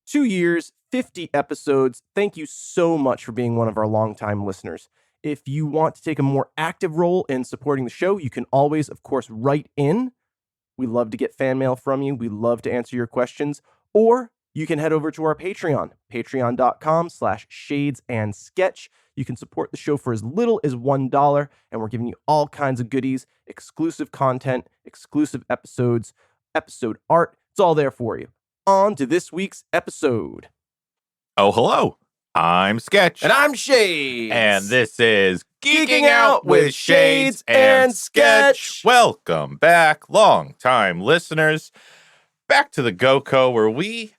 2 years, 50 episodes. Thank you so much for being one of our longtime listeners. If you want to take a more active role in supporting the show, you can always, of course, write in. We love to get fan mail from you. We love to answer your questions. Or you can head over to our Patreon, patreon.com/shadesansketch. You can support the show for as little as $1, and we're giving you all kinds of goodies, exclusive content, exclusive episodes, episode art. It's all there for you. On to this week's episode. Oh, hello. I'm Sketch. And I'm Shades. And this is Geeking Out with Shades and Sketch. Welcome back, long-time listeners. Back to the GoCo, where we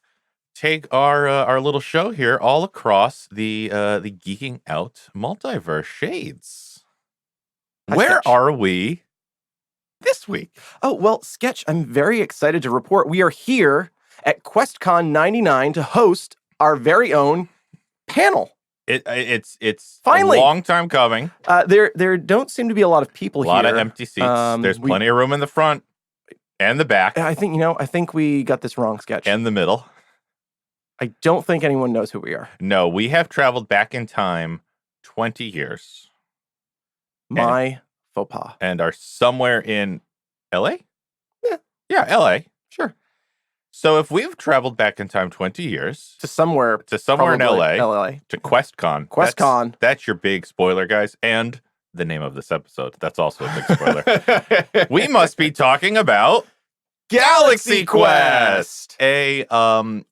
take our little show here all across the Geeking Out multiverse. Shades. Where are we this week? Oh, well, Sketch, I'm very excited to report we are here at QuestCon 99 to host our very own panel. It's Finally a long time coming. There don't seem to be a lot of people here. A lot of empty seats. There's plenty of room in the front and the back. I think we got this wrong, Sketch. And the middle. I don't think anyone knows who we are. No, we have traveled back in time 20 years. My faux pas. And are somewhere in LA? Yeah, LA. Sure. So if we've traveled back in time 20 years to somewhere in LA, to QuestCon. That's your big spoiler, guys, and the name of this episode. That's also a big spoiler. We must be talking about Galaxy Quest, a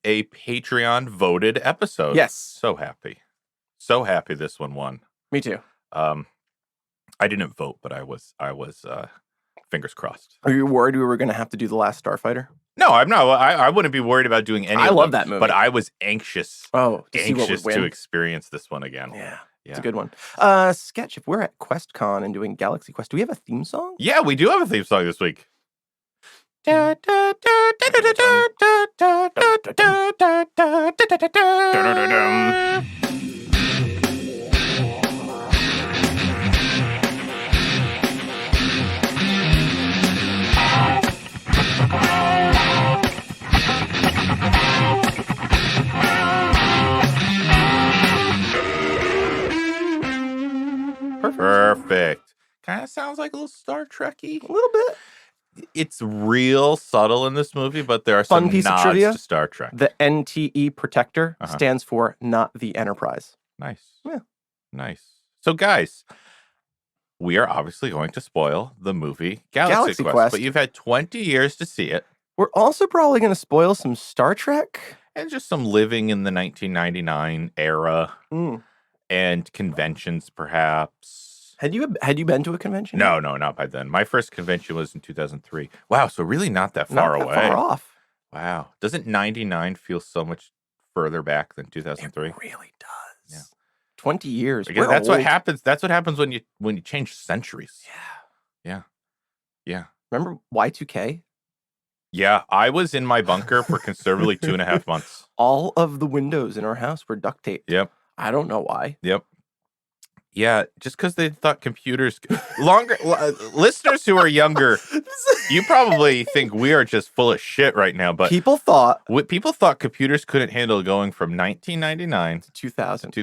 Patreon voted episode. Yes. So happy this one won. Me too. I didn't vote, but I was fingers crossed. Are you worried we were going to have to do The Last Starfighter? No, I'm not. I wouldn't be worried about doing any. I love that movie, but I was anxious. To experience this one again. Yeah, it's a good one. Sketch. If we're at QuestCon and doing Galaxy Quest, do we have a theme song? Yeah, we do have a theme song this week. Perfect. Kind of sounds like a little Star Trek-y. A little bit. It's real subtle in this movie, but there are Fun some piece nods of trivia. to Star Trek. The NTE Protector stands for Not the Enterprise. Nice. Yeah. Nice. So, guys, we are obviously going to spoil the movie Galaxy Quest, but you've had 20 years to see it. We're also probably going to spoil some Star Trek. And just some living in the 1999 era. And conventions, perhaps. Had you been to a convention? No, not by then. My first convention was in 2003. Wow, so really not that far away. Far off. Wow. Doesn't 99 feel so much further back than 2003? It really does. Yeah. 20 years. That's what happens. That's what happens when you change centuries. Yeah. Remember Y2K? Yeah, I was in my bunker for conservatively 2.5 months. All of the windows in our house were duct taped. Yep. I don't know why. Yep. Yeah, just because they thought computers listeners who are younger, you probably think we are just full of shit right now. But people thought computers couldn't handle going from 1999 to 2000,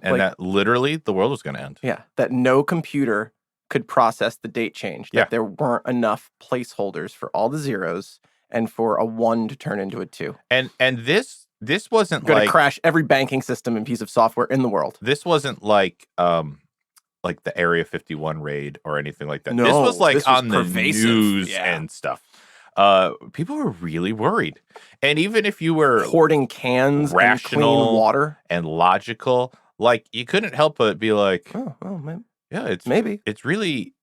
and that literally the world was going to end. Yeah, that no computer could process the date change. That there weren't enough placeholders for all the zeros and for a 1 to turn into a 2. And this wasn't going to crash every banking system and piece of software in the world. This wasn't like the Area 51 raid or anything like that. No, this was this was on the pervasive. news and stuff. People were really worried. And even if you were hoarding cans rational and clean water and logical, like you couldn't help but be like, oh man. Yeah, it's really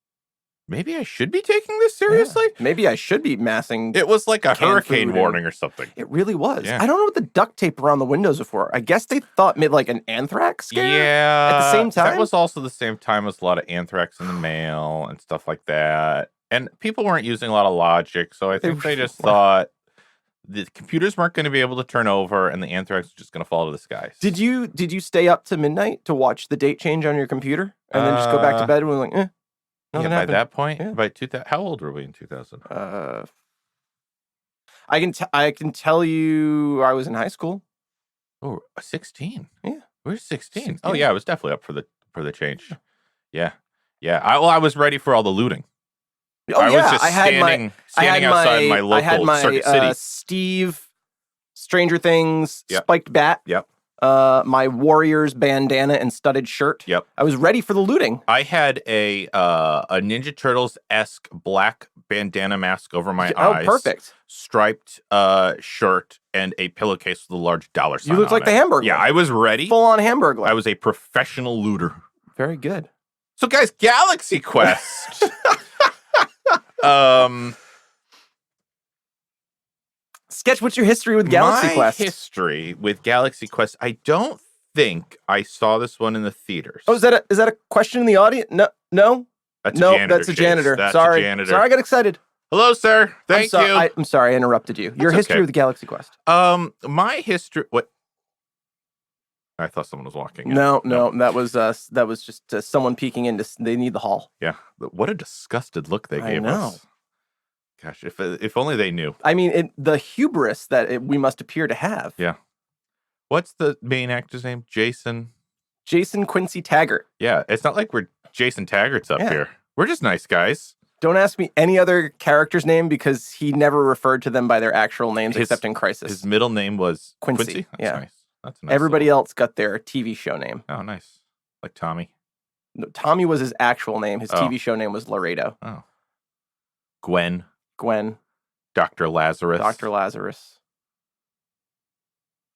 maybe I should be taking this seriously. Yeah. Maybe I should be massing. It was like a hurricane warning or something. It really was. Yeah. I don't know what the duct tape around the windows was for. I guess they thought maybe like an anthrax scare. Yeah. At the same time. That was also the same time as a lot of anthrax in the mail and stuff like that. And people weren't using a lot of logic, so I think they just thought the computers weren't going to be able to turn over and the anthrax was just going to fall to the skies. Did you stay up to midnight to watch the date change on your computer and then just go back to bed and was like, Yeah, by that point, by 2000, how old were we in 2000? I can tell you I was in high school. Oh, 16. Yeah. Where's 16? 16. Oh, yeah, I was definitely up for the change. Yeah. I was ready for all the looting. Oh, I yeah. was just standing outside my local Circuit City. Steve, Stranger Things, Yep. spiked bat. Yep. My Warriors bandana and studded shirt. Yep. I was ready for the looting. I had a Ninja Turtles-esque black bandana mask over my eyes. Oh, perfect. Striped shirt and a pillowcase with a large dollar sign. You look like the Hamburglar. Yeah, I was ready. Full-on Hamburglar. I was a professional looter. Very good. So, guys, Galaxy Quest. Sketch, what's your history with Galaxy Quest? My history with Galaxy Quest, I don't think I saw this one in the theaters. Oh, is that a question in the audience? No? That's a janitor. That's a janitor. That's Sorry. a janitor. Sorry, I got excited. Hello, sir. Thank you. I'm sorry, I interrupted you. Your history with Galaxy Quest. My history. What? I thought someone was walking in. No, that was just someone peeking in. They need the hall. Yeah. What a disgusted look they gave us. Gosh, if only they knew. I mean, the hubris that we must appear to have. Yeah. What's the main actor's name? Jason Quincy Taggart. Yeah, it's not like we're Jason Taggart's up here. We're just nice guys. Don't ask me any other character's name because he never referred to them by their actual names except in Crisis. His middle name was Quincy. That's nice. That's nice. Everybody else got their TV show name. Oh, nice. Like Tommy. No, Tommy was his actual name. His TV show name was Laredo. Oh. Gwen. Dr. Lazarus.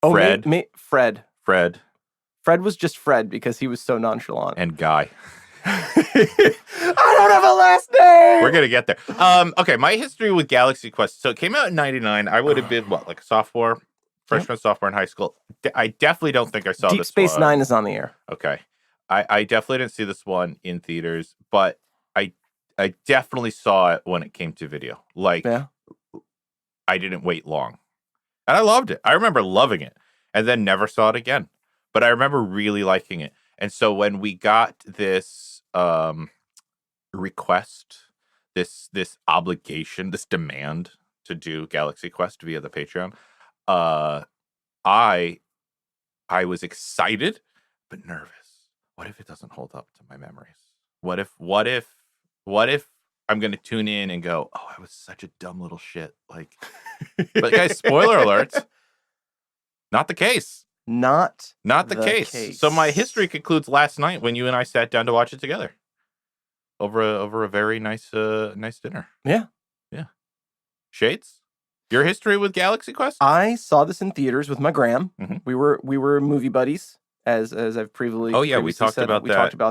Oh, Fred. Fred. Fred was just Fred because he was so nonchalant. And Guy. I don't have a last name. We're gonna get there. Okay, my history with Galaxy Quest. So it came out in '99. I would have been like a sophomore, sophomore in high school. I definitely don't think I saw Deep this Space one. Nine is on the air. Okay, I definitely didn't see this one in theaters, but I definitely saw it when it came to video. Like, I didn't wait long, and I loved it. I remember loving it, and then never saw it again. But I remember really liking it. And so when we got this request, this obligation, this demand to do Galaxy Quest via the Patreon, I was excited but nervous. What if it doesn't hold up to my memories? What if I'm going to tune in and go, "Oh, I was such a dumb little shit." Like, but guys, spoiler alert. Not the case. Not the case. So my history concludes last night when you and I sat down to watch it together over a very nice dinner. Yeah. Shades, your history with Galaxy Quest? I saw this in theaters with my gram. Mm-hmm. We were movie buddies, as I've previously. Oh yeah, we talked about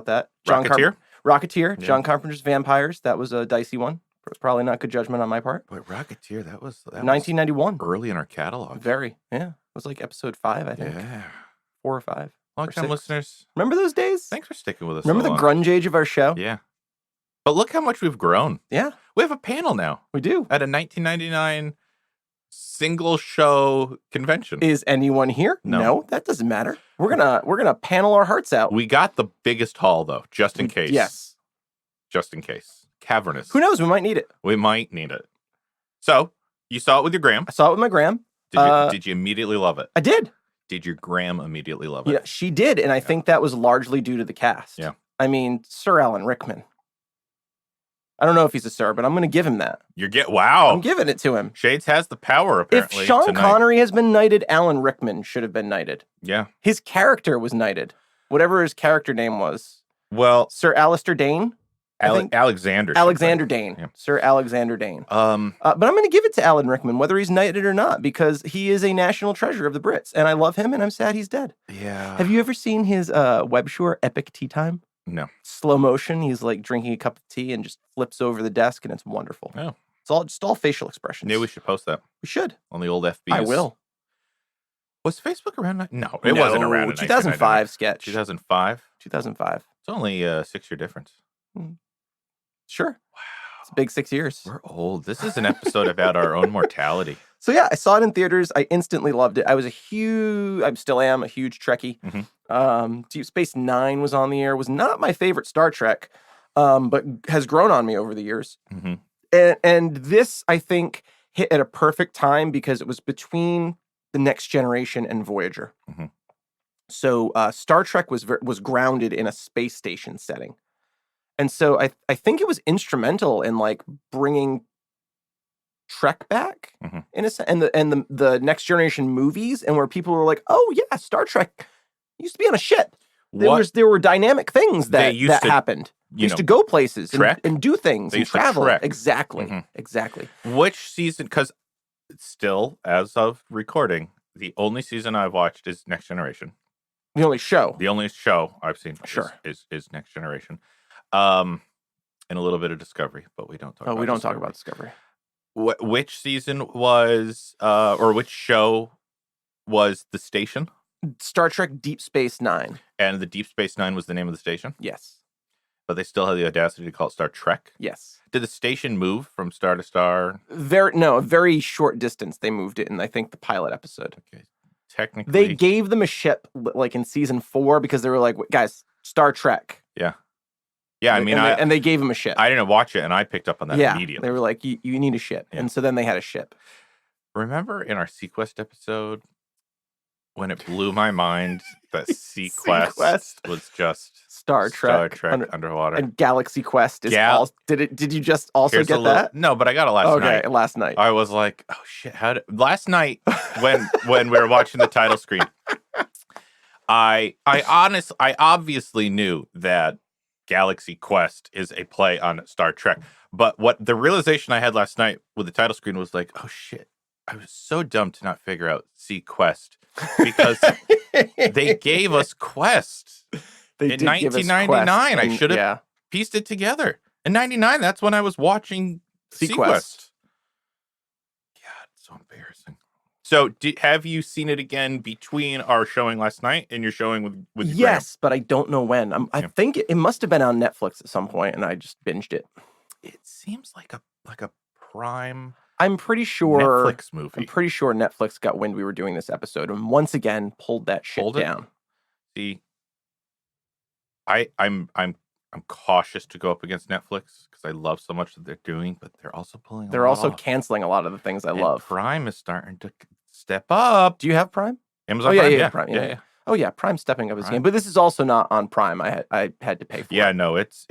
that. Rocketeer. Yeah. John Carpenter's Vampires. That was a dicey one. Probably not good judgment on my part. But Rocketeer, that was 1991. Early in our catalog. Very, yeah. It was like episode 5, I think. Yeah. 4 or 5. Long-time listeners. Remember those days? Thanks for sticking with us. Remember the grunge age of our show? Yeah. But look how much we've grown. Yeah. We have a panel now. We do. At a 1999 single show convention. Is anyone here? No, that doesn't matter. We're gonna panel our hearts out. We got the biggest hall though, just in case. Yes. Just in case. Cavernous. Who knows? We might need it. We might need it. So, you saw it with your gram. I saw it with my gram. Did you immediately love it? I did. Did your gram immediately love it? Yeah, she did, and I think that was largely due to the cast. Yeah. I mean, Sir Alan Rickman. I don't know if he's a sir, but I'm going to give him that. Wow. I'm giving it to him. Shades has the power, apparently. If Sean Connery has been knighted, Alan Rickman should have been knighted. Yeah. His character was knighted. Whatever his character name was. Well, Sir Alistair Dane? Alexander Dane. Yeah. Sir Alexander Dane. But I'm going to give it to Alan Rickman, whether he's knighted or not, because he is a national treasure of the Brits, and I love him, and I'm sad he's dead. Yeah. Have you ever seen his Webshore Epic Tea Time? No. Slow motion. He's like drinking a cup of tea and just flips over the desk, and it's wonderful. Oh. It's all facial expressions. Yeah, we should post that. We should. On the old FBs. I will. Was Facebook around? No, it wasn't around in 2005 sketch. 2005? 2005. It's only a 6-year difference. Sure. Wow. It's a big 6 years. We're old. This is an episode about our own mortality. So yeah, I saw it in theaters. I instantly loved it. I still am a huge Trekkie. Mm-hmm. Deep Space Nine was on the air. Was not my favorite Star Trek, but has grown on me over the years. Mm-hmm. And this, I think, hit at a perfect time because it was between The Next Generation and Voyager. Mm-hmm. So Star Trek was grounded in a space station setting. And so I think it was instrumental in like bringing Trek back in a sense, and the Next Generation movies, and where people were like, "Oh yeah, Star Trek used to be on a ship." There were dynamic things that happened. They used to go places and do things and travel. Exactly. Exactly. Which season? Because still, as of recording, the only season I've watched is Next Generation. The only show. The only show I've seen is Next Generation. And a little bit of Discovery, but we don't talk about talk about Discovery. Which season was, or which show was the station? Star Trek Deep Space Nine. And the Deep Space Nine was the name of the station? Yes. But they still had the audacity to call it Star Trek? Yes. Did the station move from star to star? A very short distance they moved it in, I think, the pilot episode. Okay. Technically. They gave them a ship, like, in season 4, because they were like, guys, Star Trek. Yeah. Yeah, I mean, and they gave him a ship. I didn't watch it, and I picked up on that immediately. They were like, you need a ship. Yeah. And so then they had a ship. Remember in our Sequest episode when it blew my mind that Sequest was just Star Trek underwater. And Galaxy Quest is did you just also get that? No, but I got it last night. Okay, last night. I was like, oh shit, last night when we were watching the title screen, I obviously knew that Galaxy Quest is a play on Star Trek. But what the realization I had last night with the title screen was like, oh shit, I was so dumb to not figure out Sequest because they gave us Quest in 1999. I should have pieced it together. In 99, that's when I was watching Sequest. God, it's so embarrassing. So, have you seen it again between our showing last night and your showing with your Yes, but I don't know when. I think it must have been on Netflix at some point, and I just binged it. It seems like a Prime. I'm pretty sure Netflix movie. I'm pretty sure Netflix got wind we were doing this episode, and once again pulled that shit down. See, I'm cautious to go up against Netflix because I love so much that they're doing, but they're also pulling. They're also canceling a lot of the things I love. Prime is starting to step up. Do you have Prime? Amazon Prime, yeah, Prime, yeah. Oh yeah, Prime's stepping up his game, but this is also not on Prime. I had to pay for it. Yeah, no, it's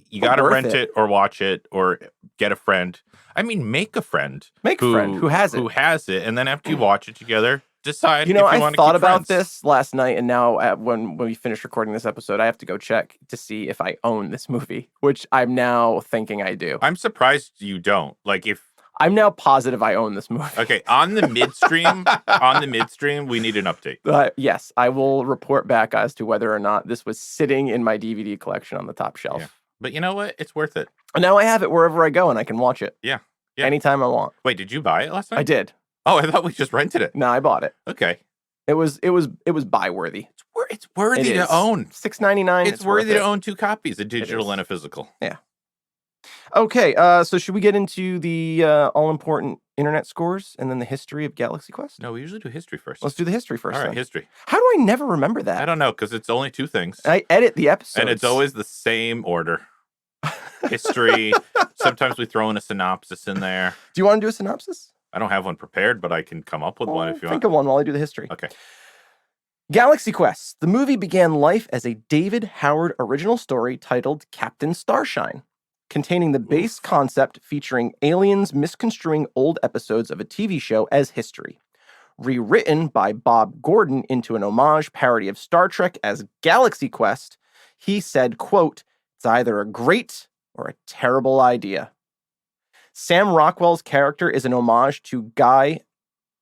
you got to rent it or watch it or get a friend. I mean, make a friend. Make a friend who has it, and then after you watch it together, decide. You know, if you I thought about this last night, and now when we finish recording this episode, I have to go check to see if I own this movie, which I'm now thinking I do. I'm surprised you don't. Like if. I'm now positive I own this movie. Okay, on the midstream, we need an update. Yes, I will report back as to whether or not this was sitting in my DVD collection on the top shelf. Yeah. But you know what? It's worth it. And now I have it wherever I go, and I can watch it. Yeah. Anytime I want. Wait, did you buy it last night? I did. Oh, I thought we just rented it. No, I bought it. Okay. It was buy worthy. It's worthy to own. $6.99. It's worthy to own 2 copies, a digital and a physical. Yeah. Okay, so should we get into the all-important internet scores and then the history of Galaxy Quest? No, we usually do history first. Let's do the history first. All right, history. How do I never remember that? I don't know, because it's only 2 things. I edit the episodes. And it's always the same order. History. Sometimes we throw in a synopsis in there. Do you want to do a synopsis? I don't have one prepared, but I can come up with one if you want. Think of one while I do the history. Okay. Galaxy Quest. The movie began life as a David Howard original story titled Captain Starshine, containing the base concept featuring aliens misconstruing old episodes of a TV show as history. Rewritten by Bob Gordon into an homage parody of Star Trek as Galaxy Quest, he said, quote, "It's either a great or a terrible idea." Sam Rockwell's character is an homage to Guy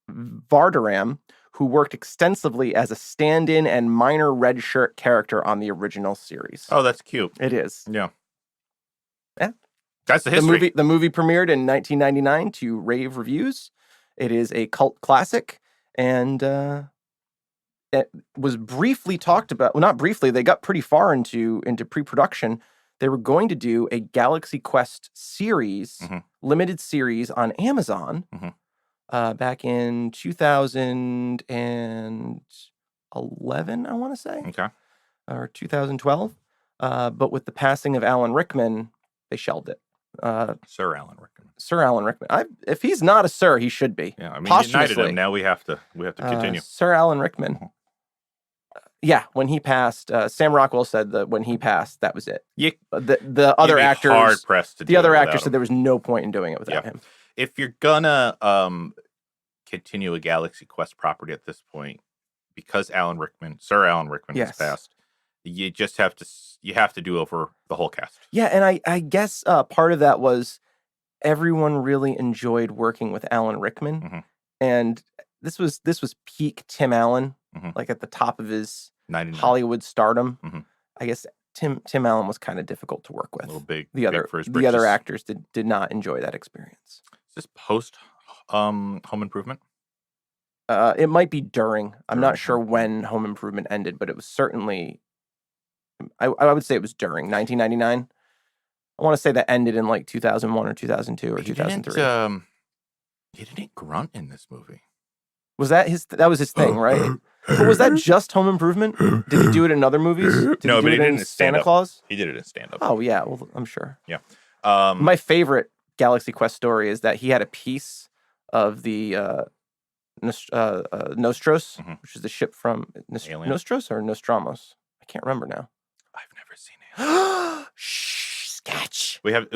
Vardaram, who worked extensively as a stand-in and minor red shirt character on the original series. Oh, that's cute. It is. Yeah. Yeah. That's the history. The movie premiered in 1999 to rave reviews. It is a cult classic, and it was briefly talked about. Well, not briefly. They got pretty far into pre-production. They were going to do a Galaxy Quest series, limited series on Amazon back in 2011, I want to say. Okay. Or 2012. But with the passing of Alan Rickman, they shelved it. Sir Alan Rickman. Sir Alan Rickman. If he's not a sir, he should be. Yeah, I mean, you knighted him. Now we have to continue. Sir Alan Rickman. Yeah, when he passed, Sam Rockwell said that when he passed, that was it. The other actors, hard pressed to the other actors him. said there was no point in doing it without him. If you're gonna continue a Galaxy Quest property at this point, because Sir Alan Rickman has passed, you just have to do over the whole cast. Yeah, and I guess part of that was everyone really enjoyed working with Alan Rickman, and this was peak Tim Allen, like at the top of his 99. Hollywood stardom. I guess Tim Allen was kind of difficult to work with. A little big. The other actors did not enjoy that experience. Is this post Home Improvement? It might be during. I'm not sure when Home Improvement ended, but it was certainly. I would say it was during 1999. I want to say that ended in like 2001 or 2002 or 2003. He didn't grunt in this movie. Was that his? That was his thing, right? But was that just Home Improvement? Did he do it in other movies? No, but he did it in Santa Claus. He did it in stand-up. Oh yeah, well I'm sure. Yeah. My favorite Galaxy Quest story is that he had a piece of the Nostros, which is the ship from Nostros or Nostramos. I can't remember now. I've never seen Alien. Shh, sketch. We have.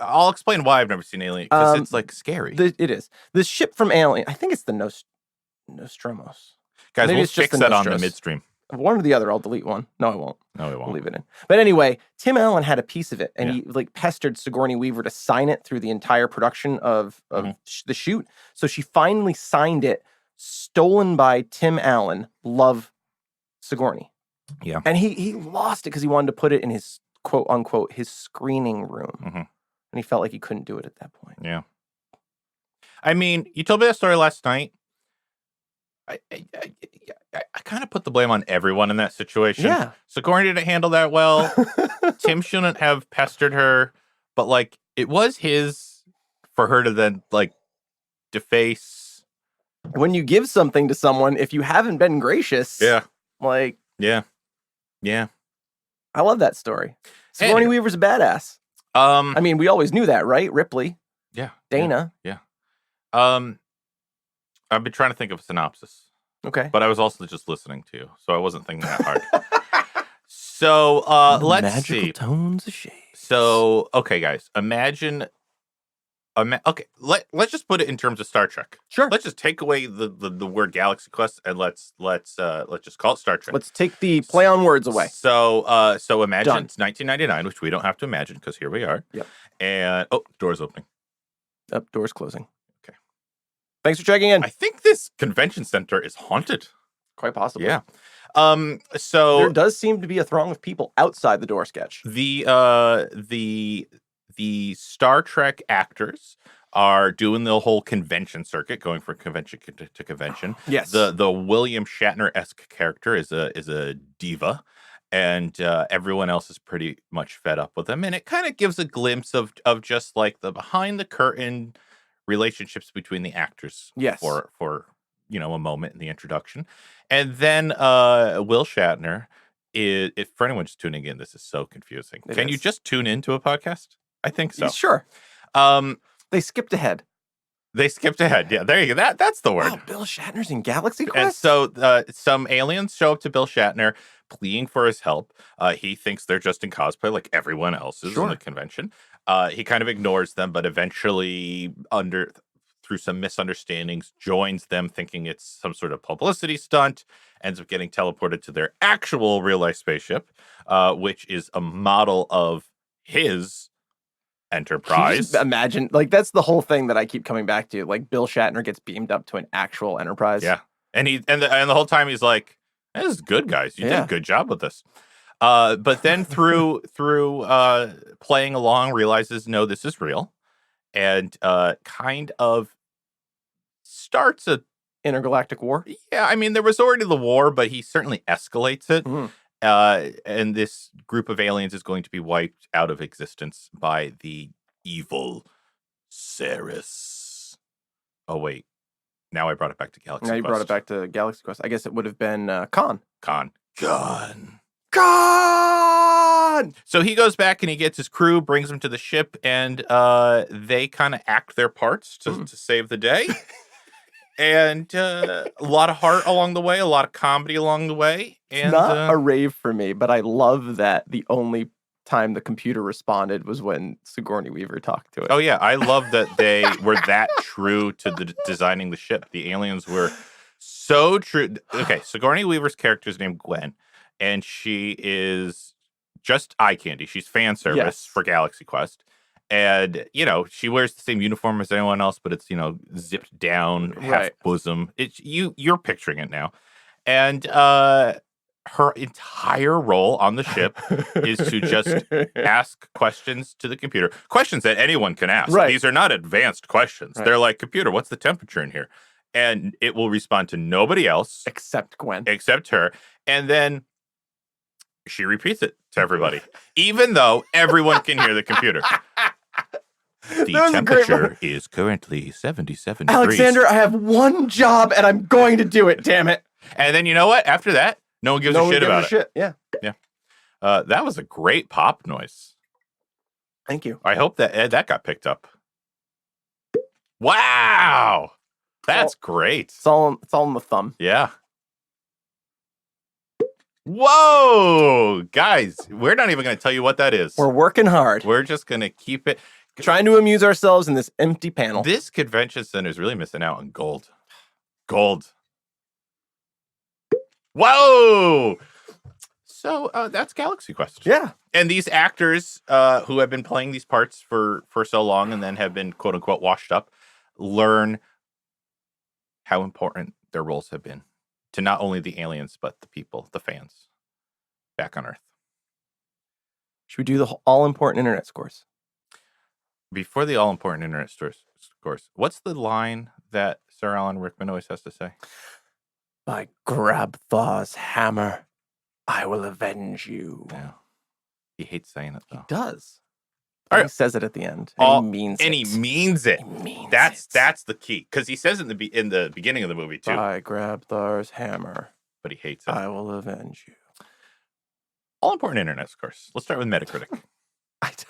I'll explain why I've never seen Alien, because it's like scary. It is. The ship from Alien. I think it's the Nostramos. Guys, Maybe we'll it's just fix that on the midstream. One or the other. I'll delete one. No, I won't. No, we won't. I'll leave it in. But anyway, Tim Allen had a piece of it, and he like pestered Sigourney Weaver to sign it through the entire production of the shoot. So she finally signed it. Stolen by Tim Allen. Love Sigourney. Yeah. And he lost it because he wanted to put it in his quote unquote his screening room, and he felt like he couldn't do it at that point. Yeah. I mean, you told me that story last night. I kind of put the blame on everyone in that situation. Yeah. Sigourney didn't handle that well. Tim shouldn't have pestered her, but like it was his for her to then like deface. When you give something to someone, if you haven't been gracious, like yeah. I love that story. Sigourney Weaver's a badass. I mean, we always knew that, right? Ripley. Yeah. Dana. Yeah. I've been trying to think of a synopsis. Okay. But I was also just listening to you, so I wasn't thinking that hard. So let's Magical see. Tones of Shade. So okay, guys, imagine. Okay, let's just put it in terms of Star Trek. Sure. Let's just take away the word Galaxy Quest and let's just call it Star Trek. Let's take the play on words away. So imagine it's 1999, which we don't have to imagine because here we are. Yep. And doors opening. Doors closing. Okay. Thanks for checking in. I think this convention center is haunted. Quite possibly. Yeah. So there does seem to be a throng of people outside the door sketch. The Star Trek actors are doing the whole convention circuit, going from convention to convention. Yes. The William Shatner-esque character is a diva, and everyone else is pretty much fed up with him. And it kind of gives a glimpse of just like the behind the curtain relationships between the actors. Yes. For a moment in the introduction, and then Will Shatner is. If for anyone just tuning in, this is so confusing. Can you just tune into a podcast? I think so. Sure. They skipped ahead. Yeah, there you go. That's the word. Wow, Bill Shatner's in Galaxy Quest? And so some aliens show up to Bill Shatner pleading for his help. He thinks they're just in cosplay like everyone else is in the convention. He kind of ignores them, but eventually through some misunderstandings, joins them thinking it's some sort of publicity stunt, ends up getting teleported to their actual real-life spaceship, which is a model of his Enterprise. Imagine, like, that's the whole thing that I keep coming back to. Like, Bill Shatner gets beamed up to an actual Enterprise. Yeah, and the whole time he's like, "This is good, guys. You did a good job with this." But then through playing along, realizes no, this is real, and kind of starts a intergalactic war. Yeah, I mean there was already the war, but he certainly escalates it. Mm-hmm. And this group of aliens is going to be wiped out of existence by the evil Ceressus. Oh, wait. Now I brought it back to Galaxy Quest. Now you brought it back to Galaxy Quest. I guess it would have been Khan. Khan. Khan! So he goes back and he gets his crew, brings them to the ship, and they kind of act their parts to save the day. And a lot of heart along the way, a lot of comedy along the way. And It's not a rave for me, but I love that the only time the computer responded was when Sigourney Weaver talked to it. Oh, yeah. I love that they were that true to the designing the ship. The aliens were so true. Okay, Sigourney Weaver's character is named Gwen, and she is just eye candy. She's fan service for Galaxy Quest. And, she wears the same uniform as anyone else, but it's, zipped down, half bosom. You're picturing it now. And her entire role on the ship is to just ask questions to the computer. Questions that anyone can ask. Right. These are not advanced questions. Right. They're like, computer, what's the temperature in here? And it will respond to nobody else. Except Gwen. Except her. And then she repeats it to everybody, even though everyone can hear the computer. The temperature is currently 77 degrees. Alexander, I have one job and I'm going to do it, damn it. And then you know what? After that, no one gives a shit about it. Yeah. Yeah. That was a great pop noise. Thank you. I hope that got picked up. Wow. That's great. It's all in the thumb. Yeah. Whoa. Guys, we're not even going to tell you what that is. We're working hard. We're just going to keep it. Trying to amuse ourselves in this empty panel. This convention center is really missing out on gold. Gold. Whoa! So that's Galaxy Quest. Yeah. And these actors who have been playing these parts for so long and then have been, quote unquote, washed up, learn how important their roles have been to not only the aliens, but the people, the fans back on Earth. Should we do the all-important internet scores? Before the all-important internet scores, what's the line that Sir Alan Rickman always has to say? By Grabthar's hammer, I will avenge you. Yeah. He hates saying it, though. He does. All right. He says it at the end. And he means it. And he means it. That's the key. Because he says it in the beginning of the movie, too. By Grabthar's hammer. But he hates it. I will avenge you. All-important internet scores. Let's start with Metacritic.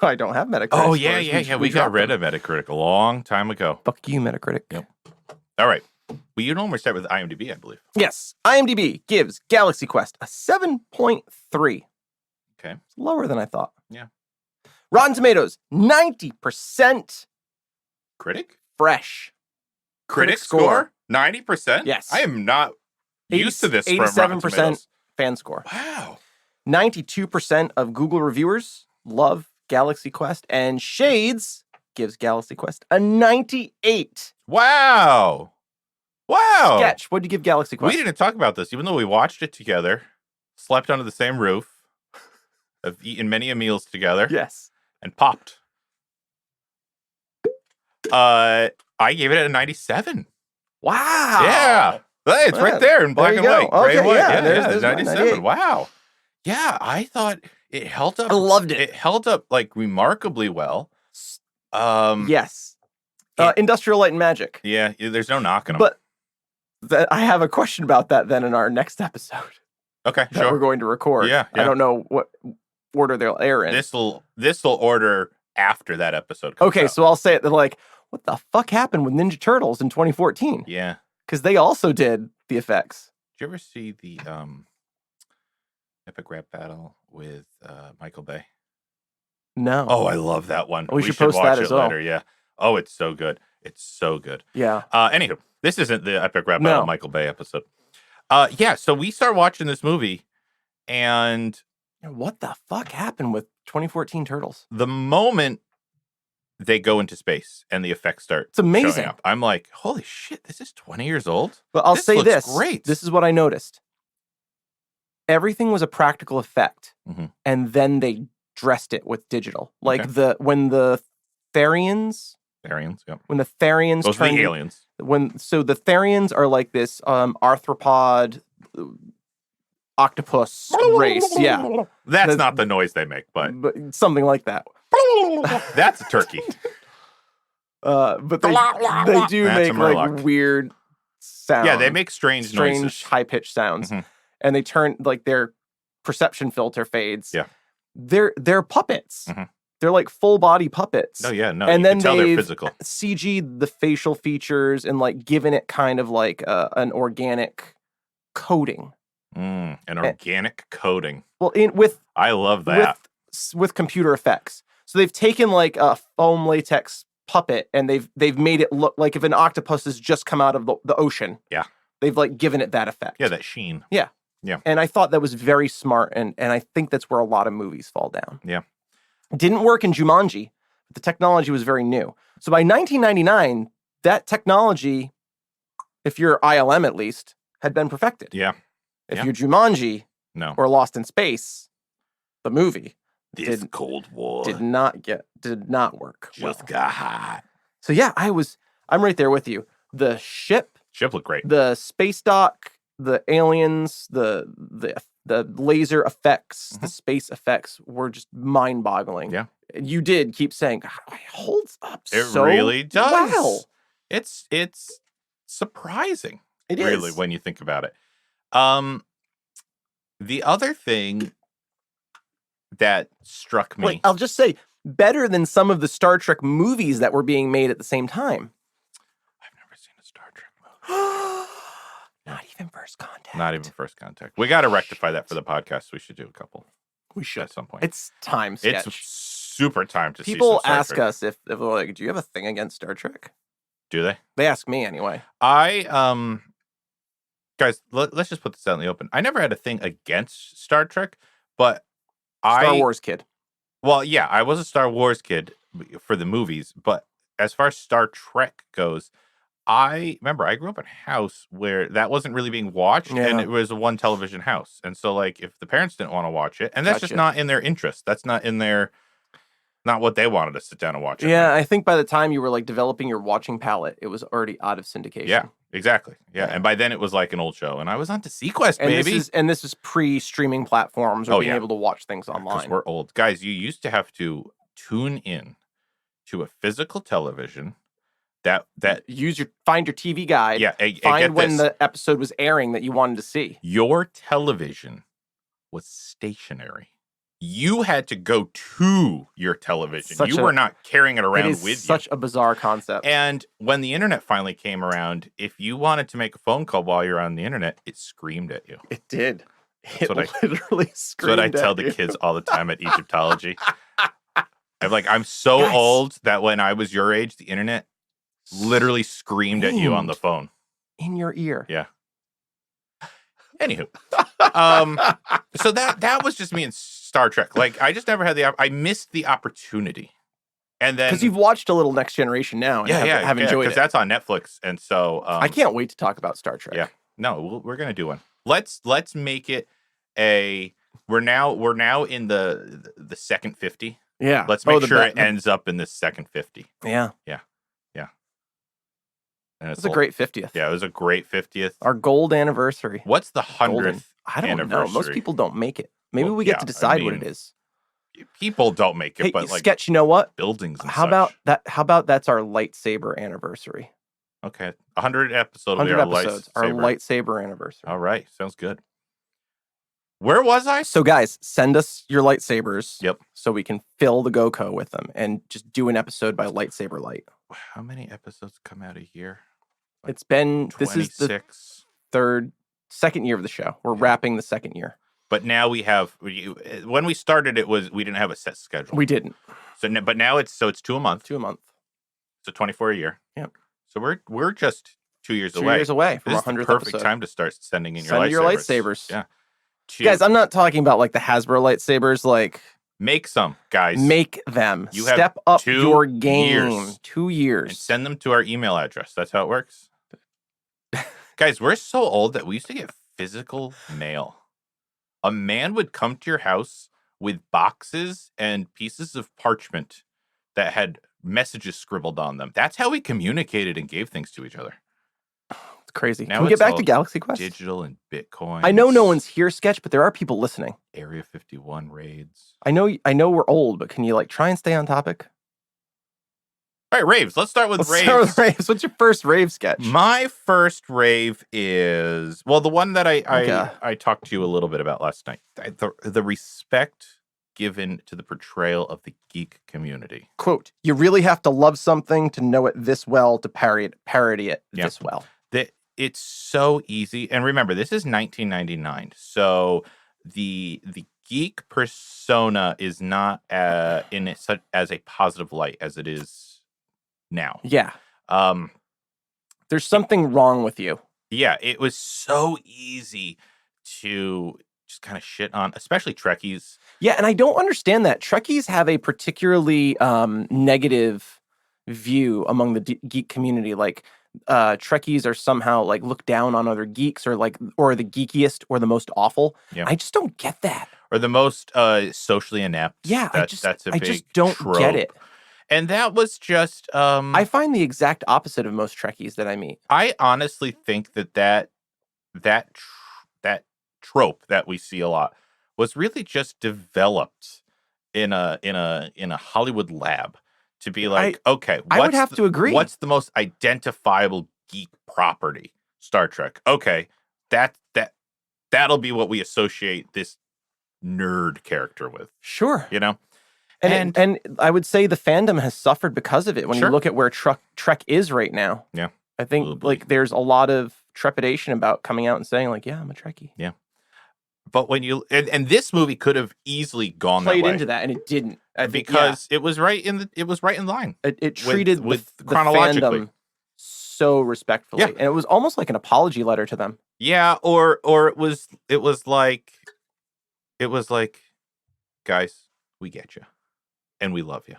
I don't have Metacritic. Oh, yeah. We got rid of Metacritic a long time ago. Fuck you, Metacritic. Yep. All right. Well, you normally start with IMDb, I believe. Yes. IMDb gives Galaxy Quest a 7.3. Okay. It's lower than I thought. Yeah. Rotten Tomatoes, 90%. Critic? Fresh. Critic score? 90%? Yes. I am not used to this from 87% fan score. Wow. 92% of Google reviewers love Galaxy Quest, and Shades gives Galaxy Quest a 98. Wow. Sketch, what'd you give Galaxy Quest? We didn't talk about this, even though we watched it together, slept under the same roof, have eaten many meals together. Yes. And popped. I gave it a 97. Wow. Yeah. Hey, it's right there in black and white. Okay, gray and white. yeah, There's 97. 98. Wow. Yeah, I thought it held up. I loved it. It held up like remarkably well. Yes. Industrial Light and Magic. Yeah, there's no knocking them. But I have a question about that then in our next episode. Okay, that we're going to record. Yeah. I don't know what order they'll air in. This'll order after that episode comes Okay, out. so I'll say it. They're like, what the fuck happened with Ninja Turtles in 2014? Yeah. Because they also did the effects. Did you ever see the epic rap battle with Michael Bay? No. Oh, I love that one. We should post watch that it as well. later. Yeah. Oh, it's so good. It's so good. Yeah. Anywho, this isn't the epic rap battle Michael Bay episode. Yeah. So we start watching this movie, and what the fuck happened with 2014 Turtles? The moment they go into space and the effects start, it's amazing. Showing up, I'm like, holy shit! This is 20 years old. But I'll say this: great. This is what I noticed. Everything was a practical effect, and then they dressed it with digital. Like when the Therians. Yep. When the Therians those are the aliens. So the Therians are like this arthropod octopus race. Yeah. That's not the noise they make, but something like that. That's a turkey. But they do make like weird sounds. Yeah, they make strange noises. High-pitched sounds. And they turn like their perception filter fades. Yeah. They're puppets. Mhm. They're like full body puppets. No, yeah, no. And you then can tell they're they've physical. CG'd the facial features and like given it kind of like an organic coating. An organic coating. Well, I love that. With computer effects. So they've taken like a foam latex puppet and they've made it look like if an octopus has just come out of the ocean. Yeah. They've like given it that effect. Yeah, that sheen. Yeah. Yeah. And I thought that was very smart, and I think that's where a lot of movies fall down. Yeah. It didn't work in Jumanji, but the technology was very new. So by 1999, that technology, if you're ILM at least, had been perfected. Yeah. If you're Jumanji or Lost in Space, the movie Cold War did not work. Just got hot. So yeah, I'm right there with you. The ship looked great. The space dock, the aliens, the laser effects, the space effects were just mind-boggling. Yeah. You did keep saying, it holds up It so really does. well. It's surprising. It really, is. when you think about it. The other thing that struck me. Like, I'll just say, better than some of the Star Trek movies that were being made at the same time. I've never seen a Star Trek movie. Not even First Contact. Not even First Contact. We got to rectify that for the podcast. We should do a couple. We should at some point. It's time, Sketch. It's super time to People see some Star ask Trek. us if they're like, do you have a thing against Star Trek? Do they? They ask me anyway. Guys, let's just put this out in the open. I never had a thing against Star Trek, but Star Wars kid. Well, yeah, I was a Star Wars kid for the movies, but as far as Star Trek goes, I remember I grew up in a house where that wasn't really being watched, and it was a one television house. And so, like, if the parents didn't want to watch it, and that's just not in their interest, that's not what they wanted to sit down and watch it. Yeah, I think by the time you were like developing your watching palette, it was already out of syndication. Yeah, exactly. Yeah, and by then it was like an old show, and I was on to Sequest, baby. This is pre-streaming platforms or being able to watch things online. Because we're old. Guys, you used to have to tune in to a physical television that find your TV guide. Yeah, find when the episode was airing that you wanted to see. Your television was stationary. You had to go to your television. You were not carrying it around with you. Such a bizarre concept. And when the internet finally came around, if you wanted to make a phone call while you're on the internet, it screamed at you. It did. It literally screamed. That's what I tell the kids all the time at Egyptology. I'm so old that when I was your age, the internet literally screamed at you on the phone. In your ear. Yeah. Anywho. So that was just me in Star Trek. Like, I just never had I missed the opportunity. And then because you've watched a little Next Generation now and have enjoyed it. Because that's on Netflix. And so I can't wait to talk about Star Trek. Yeah. No, we're gonna do one. Let's make it we're now in the second 50. Yeah. Let's make sure it ends up in the second 50. Yeah. Yeah. Yeah. And it's a great 50th. Yeah, it was a great 50th. Our gold anniversary. What's the 100th? I don't know. Most people don't make it. Maybe we get to decide what it is. People don't make it, hey, but like Sketch, you know what? Buildings and How about that's our lightsaber anniversary? Okay. 100 episodes. 100 episodes. Our lightsaber anniversary. All right. Sounds good. Where was I? So, guys, send us your lightsabers. Yep. So we can fill the GoCo with them and just do an episode by lightsaber light. How many episodes come out a year? Like it's been 26? This is the second year of the show. We're wrapping the second year. But now we have. When we started, we didn't have a set schedule. We didn't. But now it's 2 a month. 2 a month. So 24 a year. Yep. So we're just 2 years away. 2 years away from 100th episode. Perfect time to start sending in your lightsabers. Yeah. Guys, I'm not talking about like the Hasbro lightsabers. Like, make some, guys. Make them. You Step up your game. Years. 2 years. And send them to our email address. That's how it works. Guys, we're so old that we used to get physical mail. A man would come to your house with boxes and pieces of parchment that had messages scribbled on them. That's how we communicated and gave things to each other. It's crazy. Now Can we get back to Galaxy Quest? Digital and Bitcoin. I know no one's here, Sketch, but there are people listening. Area 51 raids. I know we're old, but can you like try and stay on topic? All right, raves. Let's start with Let's raves. start with raves. What's your first rave sketch? My first rave is, well, the one that I talked to you a little bit about last night. The respect given to the portrayal of the geek community. Quote, you really have to love something to know it this well, to parody it this well. It's so easy. And remember, this is 1999. So the geek persona is not in such as a positive light as it is now. Yeah. There's something wrong with you. Yeah, it was so easy to just kind of shit on, especially Trekkies. Yeah, and I don't understand that. Trekkies have a particularly negative view among the geek community. Like, Trekkies are somehow like looked down on other geeks, or the geekiest or the most awful. Yeah. I just don't get that. Or the most socially inept. Yeah, I just don't trope. Get it. And that was just I find the exact opposite of most Trekkies that I meet. I honestly think that trope that we see a lot was really just developed in a Hollywood lab to be like, okay, I would have to agree. What's the most identifiable geek property? Star Trek. Okay, that'll be what we associate this nerd character with. Sure. You know? And I would say the fandom has suffered because of it. When you look at where Trek is right now. Yeah. I think like there's a lot of trepidation about coming out and saying like, yeah, I'm a Trekkie. Yeah. But when you and this movie could have easily gone played that way. into that, and it didn't, because it was right in line. It treated with the chronologically fandom so respectfully, and it was almost like an apology letter to them. Yeah, or it was like, guys, we get you, and we love you,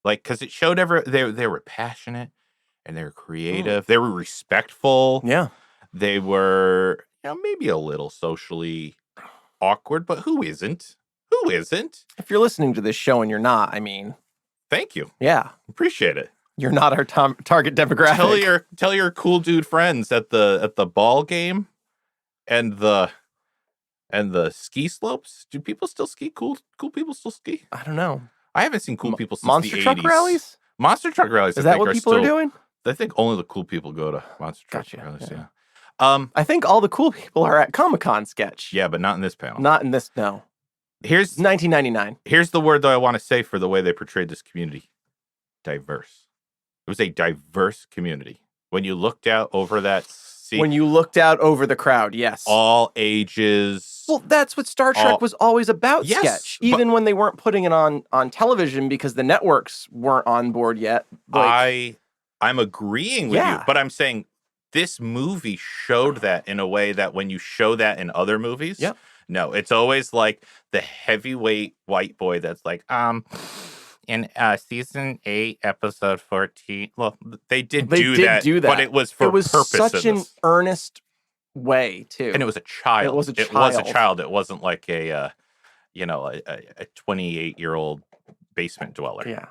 like, because it showed they were passionate and they were creative, they were respectful, they were maybe a little socially awkward, but who isn't? If you're listening to this show and you're not, I mean, thank you. Yeah, appreciate it. You're not our target demographic. Tell your cool dude friends at the ball game and the ski slopes. Do people still ski? Cool people still ski? I don't know. I haven't seen cool people since Monster the 80s. truck rallies? Monster truck rallies. Is that what people are doing? I think only the cool people go to monster truck rallies. Yeah. I think all the cool people are at Comic-Con sketch. Yeah, but not in this panel. Not in this, no. Here's 1999. Here's the word that I want to say for the way they portrayed this community. Diverse. It was a diverse community. When you looked out over that sea. When you looked out over the crowd, yes. All ages. Well, that's what Star Trek was always about, yes, sketch. Even when they weren't putting it on television because the networks weren't on board yet. Like, I'm agreeing with you, but I'm saying this movie showed that in a way that when you show that in other movies, no, it's always like the heavyweight white boy that's like, in season 8, episode 14. Well, they did do that, but it was for purpose. It was such an earnest way too, and it was a child. It was a child. It wasn't like a 28-year-old basement dweller. Yeah.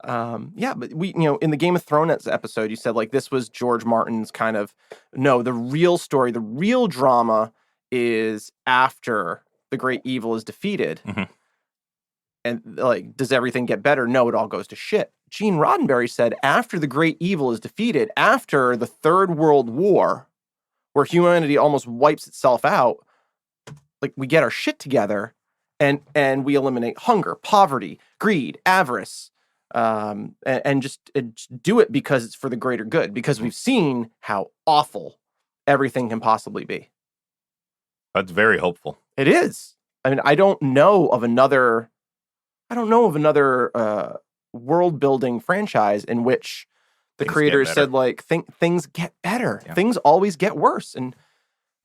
But we, in the Game of Thrones episode, you said like this was George Martin's kind of, the real story, the real drama is after the great evil is defeated. Mm-hmm. And like, does everything get better? No, it all goes to shit. Gene Roddenberry said after the great evil is defeated, after the Third World War, where humanity almost wipes itself out, like we get our shit together and we eliminate hunger, poverty, greed, avarice, and just do it because it's for the greater good, because we've seen how awful everything can possibly be. That's very hopeful. It is. I mean, I don't know of another world-building franchise in which the creators said like things get better. Yeah. Things always get worse. And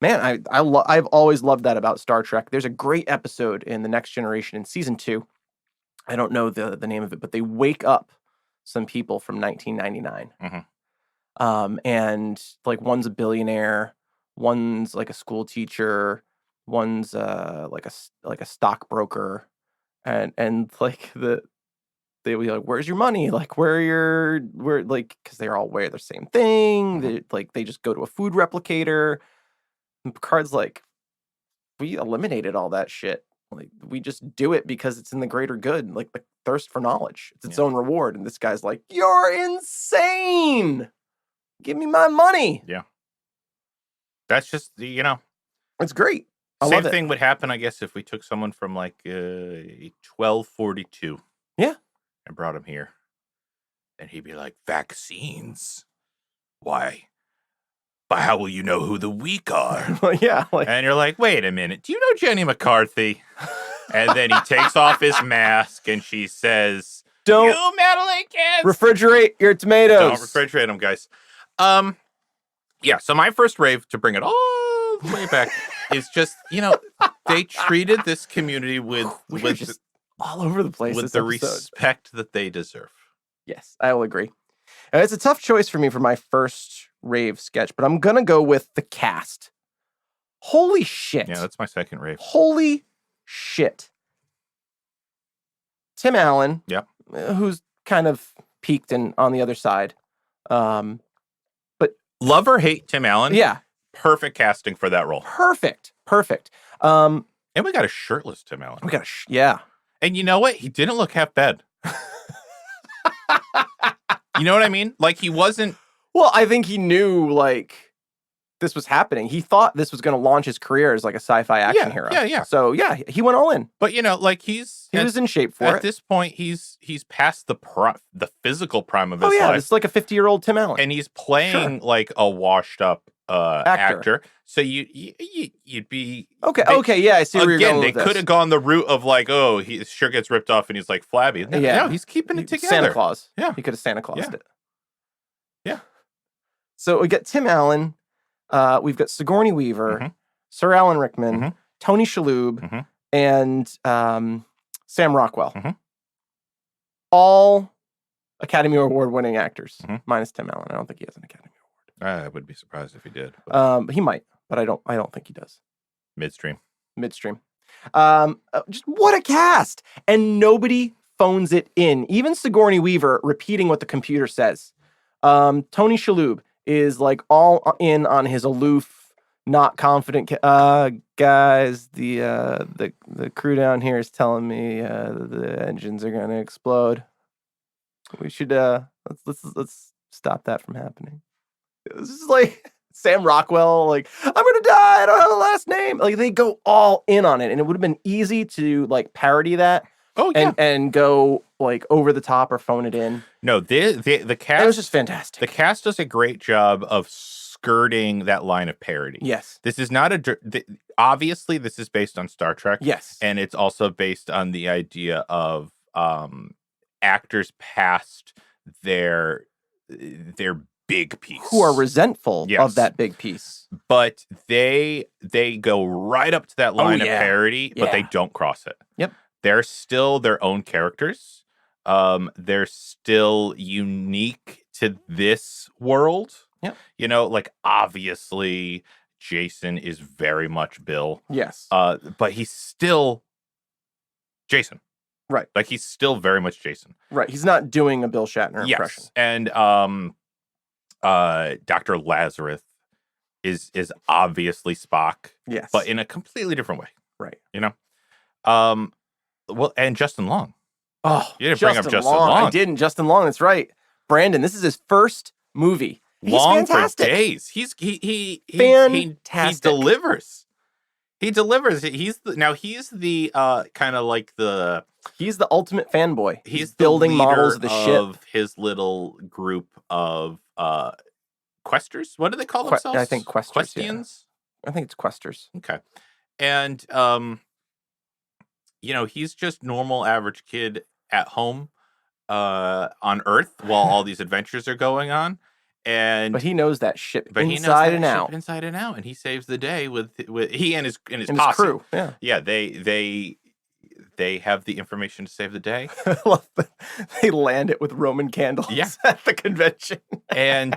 man, I've always loved that about Star Trek. There's a great episode in The Next Generation in season 2. I don't know the name of it, but they wake up some people from 1999. Mm-hmm. And like one's a billionaire, one's like a school teacher, one's like a stockbroker, and like they'll be like, "Where's your money? Like, where like," because they're all wear the same thing. They just go to a food replicator. And Picard's like, "We eliminated all that shit. Like, we just do it because it's in the greater good, like the thirst for knowledge. It's its Yeah. own reward. And this guy's like, you're insane. Give me my money. Yeah. That's just, It's great. I same love it. thing would happen, I guess, if we took someone from like 1242. Yeah. And brought him here. And he'd be like, vaccines? Why? But how will you know who the weak are? Well, yeah. Like, And you're like, wait a minute. Do you know Jenny McCarthy? And then he takes off his mask and she says, don't you meddling kids. refrigerate your tomatoes. Don't refrigerate them, guys. Yeah, so my first rave, to bring it all the way back, is just, they treated this community with just all over the place. with This the episode. respect that they deserve. Yes, I will agree. It's a tough choice for me for my first rave sketch, but I'm gonna go with the cast. Holy shit. Yeah, that's my second rave. Holy shit. Tim Allen. Yep. Who's kind of peaked and on the other side. Love or hate Tim Allen? Yeah. Perfect casting for that role. Perfect. And we got a shirtless Tim Allen. We got yeah. And you know what? He didn't look half bad. You know what I mean? Like, he wasn't... Well, I think he knew, like, this was happening. He thought this was going to launch his career as, like, a sci-fi action hero. Yeah. So, yeah, he went all in. But, like, he was in shape for it. At this point, he's past the physical prime of his life. life. It's like a 50-year-old Tim Allen. And he's playing, like, a washed-up actor. So you'd be... Okay, yeah, I see where you're going Again, with they this. could have gone the route of, like, his shirt gets ripped off and he's, like, flabby. No, he's keeping it together. Santa Claus. Yeah. He could have Santa Claused it. Yeah. So we got Tim Allen. We've got Sigourney Weaver, Sir Alan Rickman, Tony Shalhub, and Sam Rockwell. All Academy Award-winning actors, minus Tim Allen. I don't think he has an Academy Award. I would be surprised if he did. He might, but I don't think he does. Midstream. Just what a cast! And nobody phones it in. Even Sigourney Weaver repeating what the computer says. Tony Shalhub is like all in on his aloof, not confident. Guys, the crew down here is telling me the engines are gonna explode. We should let's stop that from happening. It was just like Sam Rockwell, like, I'm gonna die. I don't have a last name. Like, they go all in on it, and it would have been easy to like parody that. Oh yeah, and go like over the top or phone it in. No, the cast. It was just fantastic. The cast does a great job of skirting that line of parody. Yes, this is not obviously this is based on Star Trek. Yes, and it's also based on the idea of actors past their big piece who are resentful Yes. of that big piece, but they go right up to that line of parody, but they don't cross it. Yep. They're still their own characters. They're still unique to this world. Yep. Like, obviously Jason is very much Bill. Yes. But he's still Jason. Right. Like, he's still very much Jason. Right. He's not doing a Bill Shatner impression. And Dr. Lazarus is obviously Spock. Yes. But in a completely different way. Right. Well, and Justin Long. Oh, You didn't bring up Justin Long. I didn't. Justin Long. That's right. Brandon, this is his first movie. He's Long fantastic. for days. He Fantastic. He delivers. He delivers. He's the kind of like the He's the ultimate fanboy. he's the building leader models of the ship. of his little group of questers. What do they call themselves? I think questers. Questians. I think it's questers. Okay. And he's just normal average kid at home on Earth while all these adventures are going on. But he knows that ship But inside and out. Inside and out, and he saves the day with he and his And posse. his crew. Yeah. Yeah, they have the information to save the day. I love that they land it with Roman candles at the convention. And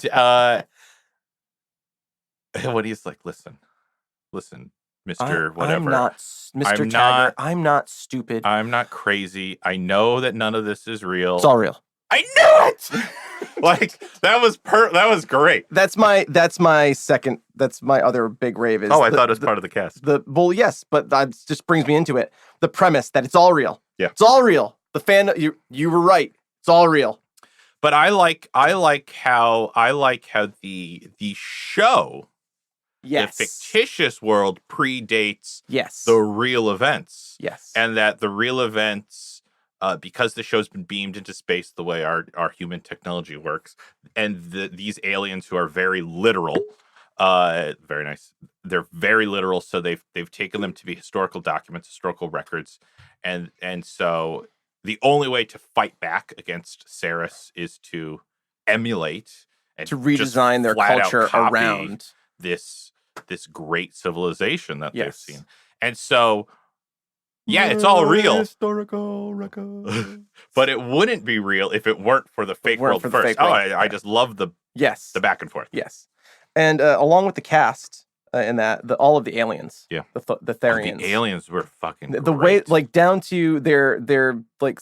when he's like, listen, Mr. Whatever. I'm not Mr. I'm not stupid. I'm not crazy. I know that none of this is real. It's all real. I knew it. Like that was great. That's my second. That's my other big rave. Is I thought it was part of the cast. Well, yes, but that just brings me into it. The premise that it's all real. Yeah, it's all real. The fan, you were right. It's all real. But I like how the show, yes, the fictitious world predates yes the real events. Yes, and that the real events. Because the show's been beamed into space the way our human technology works, and these aliens who are very literal, very nice. They're very literal, so they've taken them to be historical documents, historical records, and so the only way to fight back against Ceres is to emulate and to redesign their culture around this great civilization that yes. they've seen, and so. Yeah, it's all real. Historical record. But it wouldn't be real if it weren't for the fake world first. I just love the back and forth. Yes. And along with the cast in that, all of the aliens. Yeah. The Therians. The aliens were fucking the way, like, down to their like,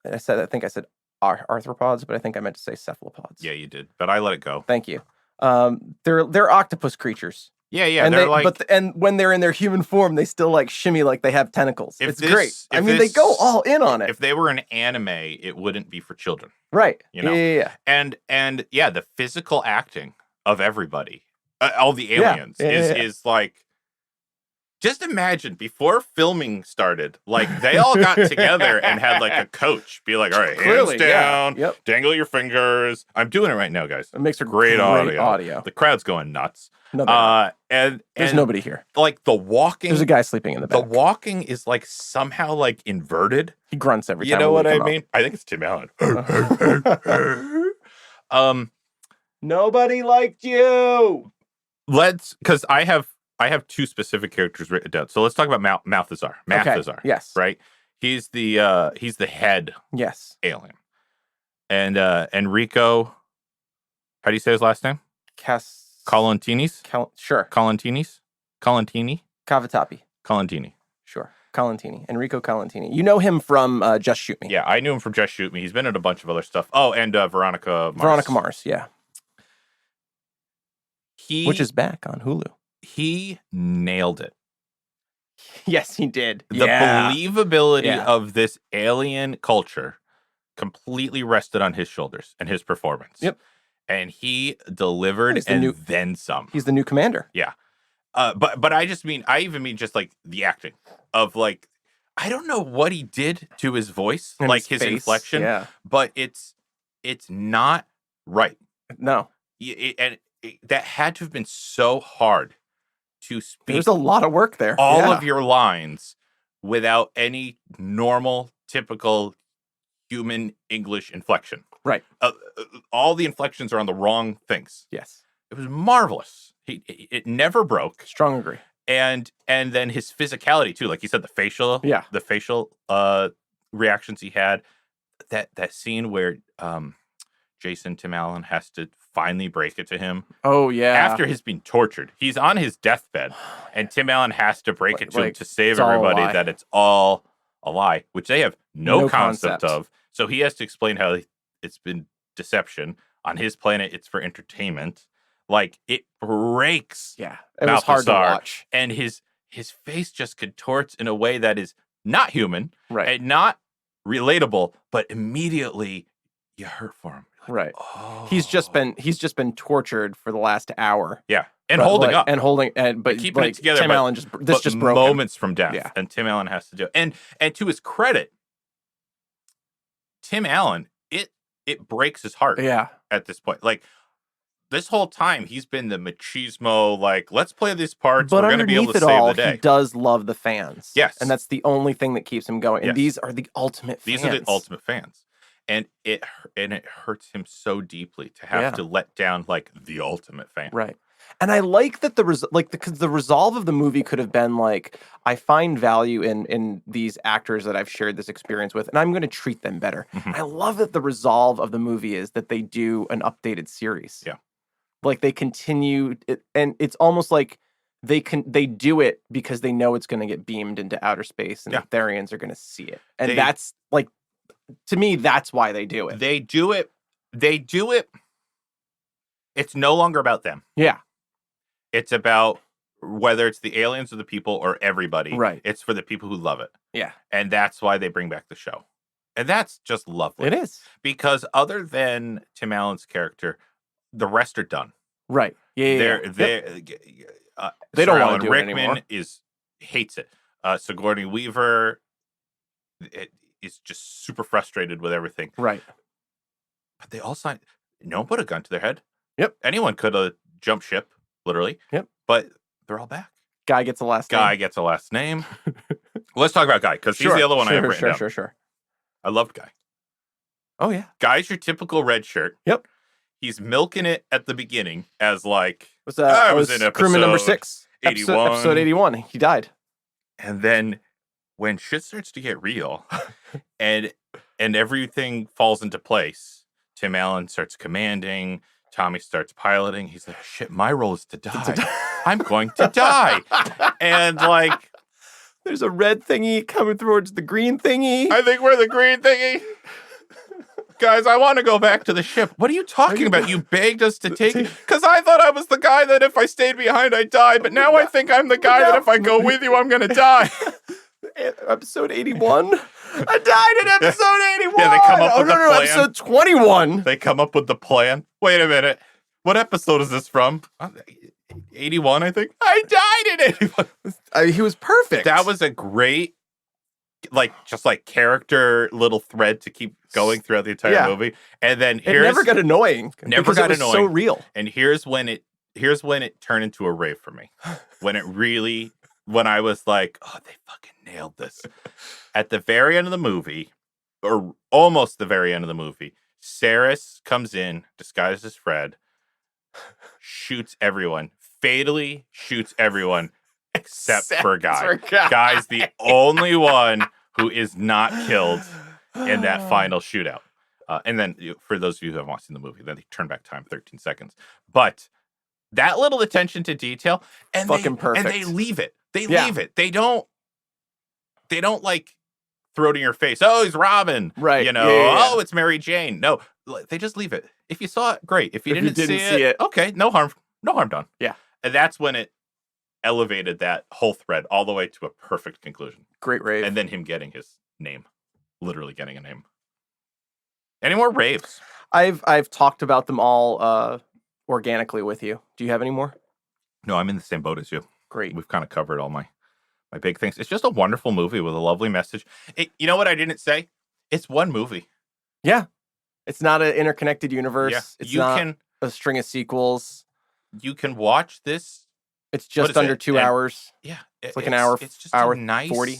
I think I said arthropods, but I think I meant to say cephalopods. Yeah, you did. But I let it go. Thank you. They're octopus creatures. Yeah, and they're like, and when they're in their human form, they still like shimmy like they have tentacles. It's great. I mean, they go all in on it. If they were an anime, it wouldn't be for children, right? You know, yeah. And the physical acting of everybody, all the aliens, is like. Just imagine before filming started, like they all got together and had like a coach be like, all right, hands down, dangle your fingers. I'm doing it right now, guys. It makes a great audio. The crowd's going nuts. No, and there's nobody here. Like the walking. There's a guy sleeping in the back. The walking is like somehow like inverted. He grunts every time. You know what I mean? I think it's Tim Allen. Nobody liked you. Because I have two specific characters written down. So let's talk about Malthazar. Malthazar. Okay. Yes. Right? He's the head alien. And Enrico, how do you say his last name? Colantini? Sure. Colantini? Cavatappi. Colantini. Sure. Colantini. Enrico Colantini. You know him from Just Shoot Me. Yeah, I knew him from Just Shoot Me. He's been in a bunch of other stuff. Oh, and Veronica Mars. Veronica Mars, yeah. Which is back on Hulu. He nailed it. Yes, he did. The believability of this alien culture completely rested on his shoulders and his performance. Yep. And he delivered then some. He's the new commander. Yeah. But I even mean just like the acting of like, I don't know what he did to his voice, and like his inflection, but it's not right. No. That had to have been so hard to speak. There's a lot of work there. All of your lines without any normal, typical human English inflection. Right. All the inflections are on the wrong things. Yes. It was marvelous. It never broke. Strong agree. And then his physicality too, like you said, the facial reactions he had. That scene where Tim Allen has to finally break it to him. Oh yeah. After he's been tortured, he's on his deathbed, and Tim Allen has to break it to him to save everybody that it's all a lie, which they have no concept of. So he has to explain how it's been deception on his planet. It's for entertainment. Like it breaks. Yeah, it was hard to watch, and his face just contorts in a way that is not human, right, and not relatable, but immediately you hurt for him. Like, right. Oh. He's just been tortured for the last hour. Yeah, and holding up, but keeping it together. Tim Allen just broke moments him. From death. Yeah, and Tim Allen has to do it. And to his credit, Tim Allen, it breaks his heart. Yeah, at this point, like. This whole time, he's been the machismo, like, let's play these parts. But we're going to be able to save the day. He does love the fans. Yes. And that's the only thing that keeps him going. And these are the ultimate fans. These are the ultimate fans. And it hurts him so deeply to have to let down, like, the ultimate fan. Right. And I like that because the resolve of the movie could have been like, I find value in these actors that I've shared this experience with, and I'm going to treat them better. Mm-hmm. I love that the resolve of the movie is that they do an updated series. Yeah. Like they continue, and it's almost like they do it because they know it's going to get beamed into outer space, and the Therians are going to see it, and that's like to me, that's why they do it. They do it. It's no longer about them. Yeah. It's about whether it's the aliens or the people or everybody. Right. It's for the people who love it. Yeah. And that's why they bring back the show. And that's just lovely. It is. Because other than Tim Allen's character, the rest are done. Right. Yeah. They don't want to do it anymore. Alan Rickman hates it. Sigourney Weaver is just super frustrated with everything. Right. But they all signed. No one put a gun to their head. Yep. Anyone could have jumped ship, literally. Yep. But they're all back. Guy gets a last name. Let's talk about Guy, because he's the other one I have written down. Sure. I loved Guy. Oh, yeah. Guy's your typical red shirt. Yep. He's milking it at the beginning as like, I was in episode crewman number 6. 81. Episode 81. He died. And then when shit starts to get real and everything falls into place, Tim Allen starts commanding, Tommy starts piloting. He's like, shit, my role is to die. I'm going to die. And like, there's a red thingy coming towards the green thingy. I think we're the green thingy. Guys, I want to go back to the ship. What are you talking about? You begged us to take it. Because I thought I was the guy that if I stayed behind, I'd die. But now I think I'm the guy that if I go with you, I'm going to die. Episode 81? I died in episode 81. Yeah, they come up with the plan. Episode 21. They come up with the plan. Wait a minute. What episode is this from? 81, I think. I died in 81. He was perfect. That was a great, just character little thread to keep going throughout the entire movie. And then it never got annoying. Never got annoying. So real. And here's when it turned into a rave for me. When I was like, oh, they fucking nailed this. At the very end of the movie, or almost the very end of the movie, Ceressus comes in, disguised as Fred, shoots everyone, fatally shoots everyone, except for Guy. Guy's the only one who is not killed in that final shootout. And then, for those of you who haven't watched the movie, then they turn back time 13 seconds. But that little attention to detail, and fucking perfect. And they leave it. Leave it. They don't like throw it in your face. Oh, he's Robin. Right. Oh, it's Mary Jane. No, they just leave it. If you saw it, great. If you didn't see it, okay, no harm done. Yeah. And that's when it elevated that whole thread all the way to a perfect conclusion. Great rave. And then him getting his name. Literally getting a name. Any more raves? I've talked about them all organically with you. Do you have any more? No, I'm in the same boat as you. Great. We've kind of covered all my big things. It's just a wonderful movie with a lovely message. You know what I didn't say? It's one movie. Yeah. It's not an interconnected universe. Yeah. It's not a string of sequels. You can watch this. It's just under 2 hours. Yeah. It's like an hour. It's just hour nice 40.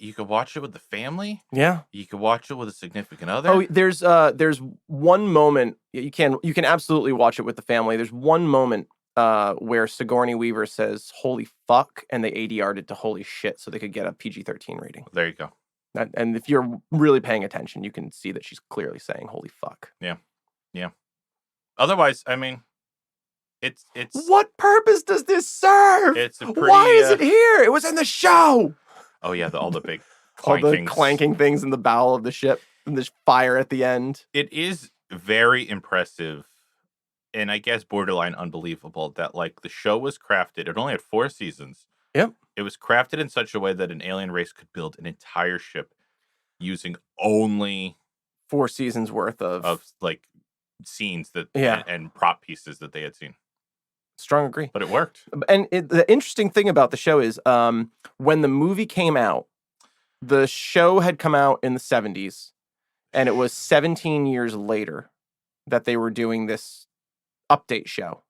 You could watch it with the family. Yeah. You could watch it with a significant other. Oh, there's one moment you can absolutely watch it with the family. There's one moment where Sigourney Weaver says "holy fuck" and they ADR'd it to "holy shit" so they could get a PG-13 rating. There you go. And if you're really paying attention, you can see that she's clearly saying "holy fuck." Yeah. Otherwise, I mean, it's. What purpose does this serve? It's a pretty. Why is it here? It was in the show. Oh yeah, all the big clanking things in the bow of the ship, and there's fire at the end. It is very impressive, and I guess borderline unbelievable that the show was crafted. It only had 4 seasons. Yep. It was crafted in such a way that an alien race could build an entire ship using only 4 seasons worth of scenes that and prop pieces that they had seen. Strong agree. But it worked. And the interesting thing about the show is when the movie came out, the show had come out in the 70s, and it was 17 years later that they were doing this update show.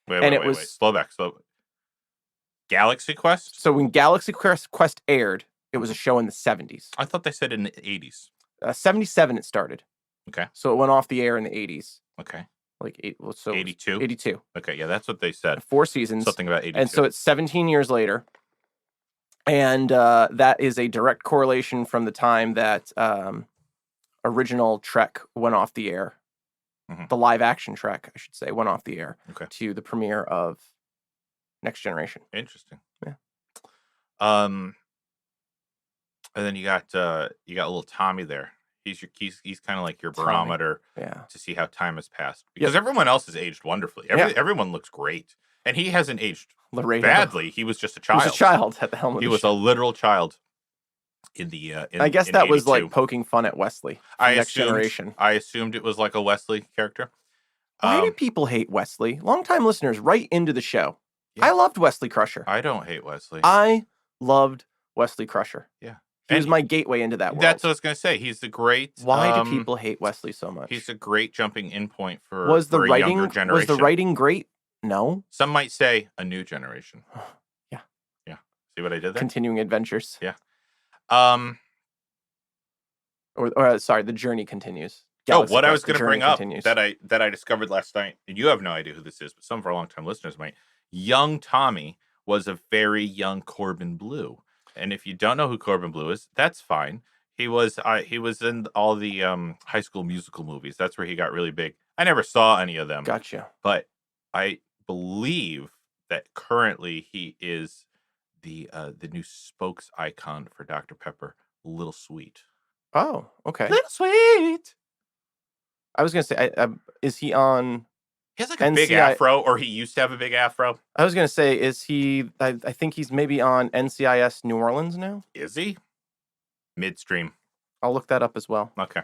Wait. Slow back. Galaxy Quest? So when Galaxy Quest aired, it was a show in the 70s. I thought they said in the 80s. 77 it started. Okay. So it went off the air in the 80s. Okay. 82? 82. Okay, yeah, that's what they said. 4 seasons. Something about 82. And so it's 17 years later. And that is a direct correlation from the time that original Trek went off the air. Mm-hmm. The live action Trek, I should say, went off the air to the premiere of Next Generation. Interesting. Yeah. And then you got little Tommy there. He's kind of like your Tommy. barometer Yeah. to see how time has passed. Because everyone else has aged wonderfully. Everyone looks great. And he hasn't aged badly. He was just a child. He was a child at the helm of He the was ship. a literal child in the I guess in that was 82. like poking fun at Wesley from Next Generation. I assumed it was like a Wesley character. Why do people hate Wesley? Longtime listeners, write into the show. Yeah. I loved Wesley Crusher. I don't hate Wesley. I loved Wesley Crusher. Yeah. He was my gateway into that world. That's what I was going to say. He's the great... Why do people hate Wesley so much? He's a great jumping in point for a younger generation. Was the writing great? No. Some might say a new generation. Yeah. Yeah. See what I did there? Continuing adventures. Yeah. Sorry, the journey continues. Galaxy what I was going to bring up that I discovered last night, and you have no idea who this is, but some of our longtime listeners might. Young Tommy was a very young Corbin Bleu. And if you don't know who Corbin Bleu is, that's fine. He was in all the High School Musical movies. That's where he got really big. I never saw any of them. Gotcha. But I believe that currently he is the new spokes icon for Dr. Pepper, Little Sweet. Oh, okay. Little Sweet. I was gonna say, is he on? He has like a big afro, or he used to have a big afro. I was going to say, is he... I think he's maybe on NCIS New Orleans now. Is he? Midstream. I'll look that up as well. Okay.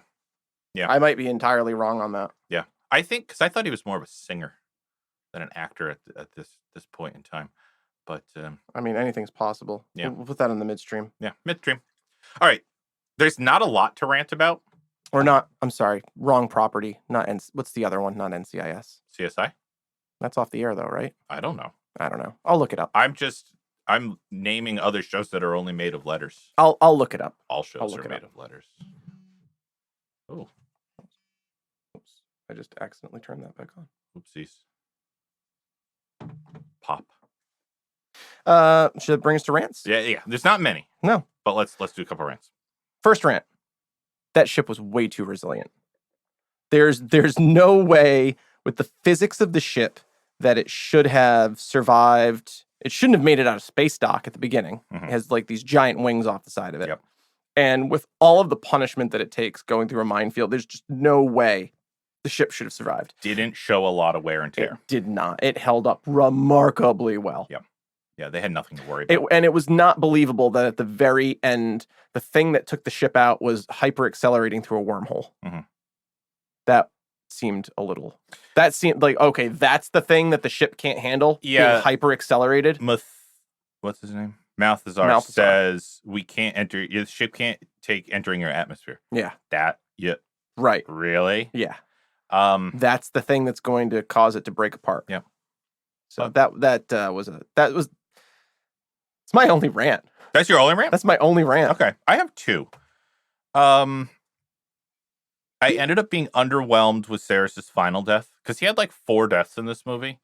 Yeah. I might be entirely wrong on that. Yeah. I think... Because I thought he was more of a singer than an actor at this point in time. But... I mean, anything's possible. Yeah. We'll put that in the midstream. Yeah, midstream. All right. There's not a lot to rant about. Or not... I'm sorry. Wrong property. Not... What's the other one? Not NCIS. CSI? That's off the air, though, right? I don't know. I'll look it up. I'm naming other shows that are only made of letters. I'll look it up. All shows are made of letters. Oh. Oops. I just accidentally turned that back on. Oopsies. Pop. Should it bring us to rants? Yeah. There's not many. No. But let's do a couple rants. First rant. That ship was way too resilient. There's no way with the physics of the ship that it should have survived. It shouldn't have made it out of space dock at the beginning. Mm-hmm. It has like these giant wings off the side of it. Yep. And with all of the punishment that it takes going through a minefield, there's just no way the ship should have survived. Didn't show a lot of wear and tear. It did not. It held up remarkably well. Yep. Yeah, they had nothing to worry about. And it was not believable that at the very end, the thing that took the ship out was hyper accelerating through a wormhole. Mm-hmm. That seemed like, okay, that's the thing that the ship can't handle. Yeah. Being hyper accelerated. What's his name? Malthazar says we can't enter. The ship can't take entering your atmosphere. Yeah. Right. Really? Yeah. That's the thing that's going to cause it to break apart. Yeah. So it's my only rant. That's your only rant? That's my only rant. Okay. I have two. I ended up being underwhelmed with Ceressus' final death because he had like 4 deaths in this movie.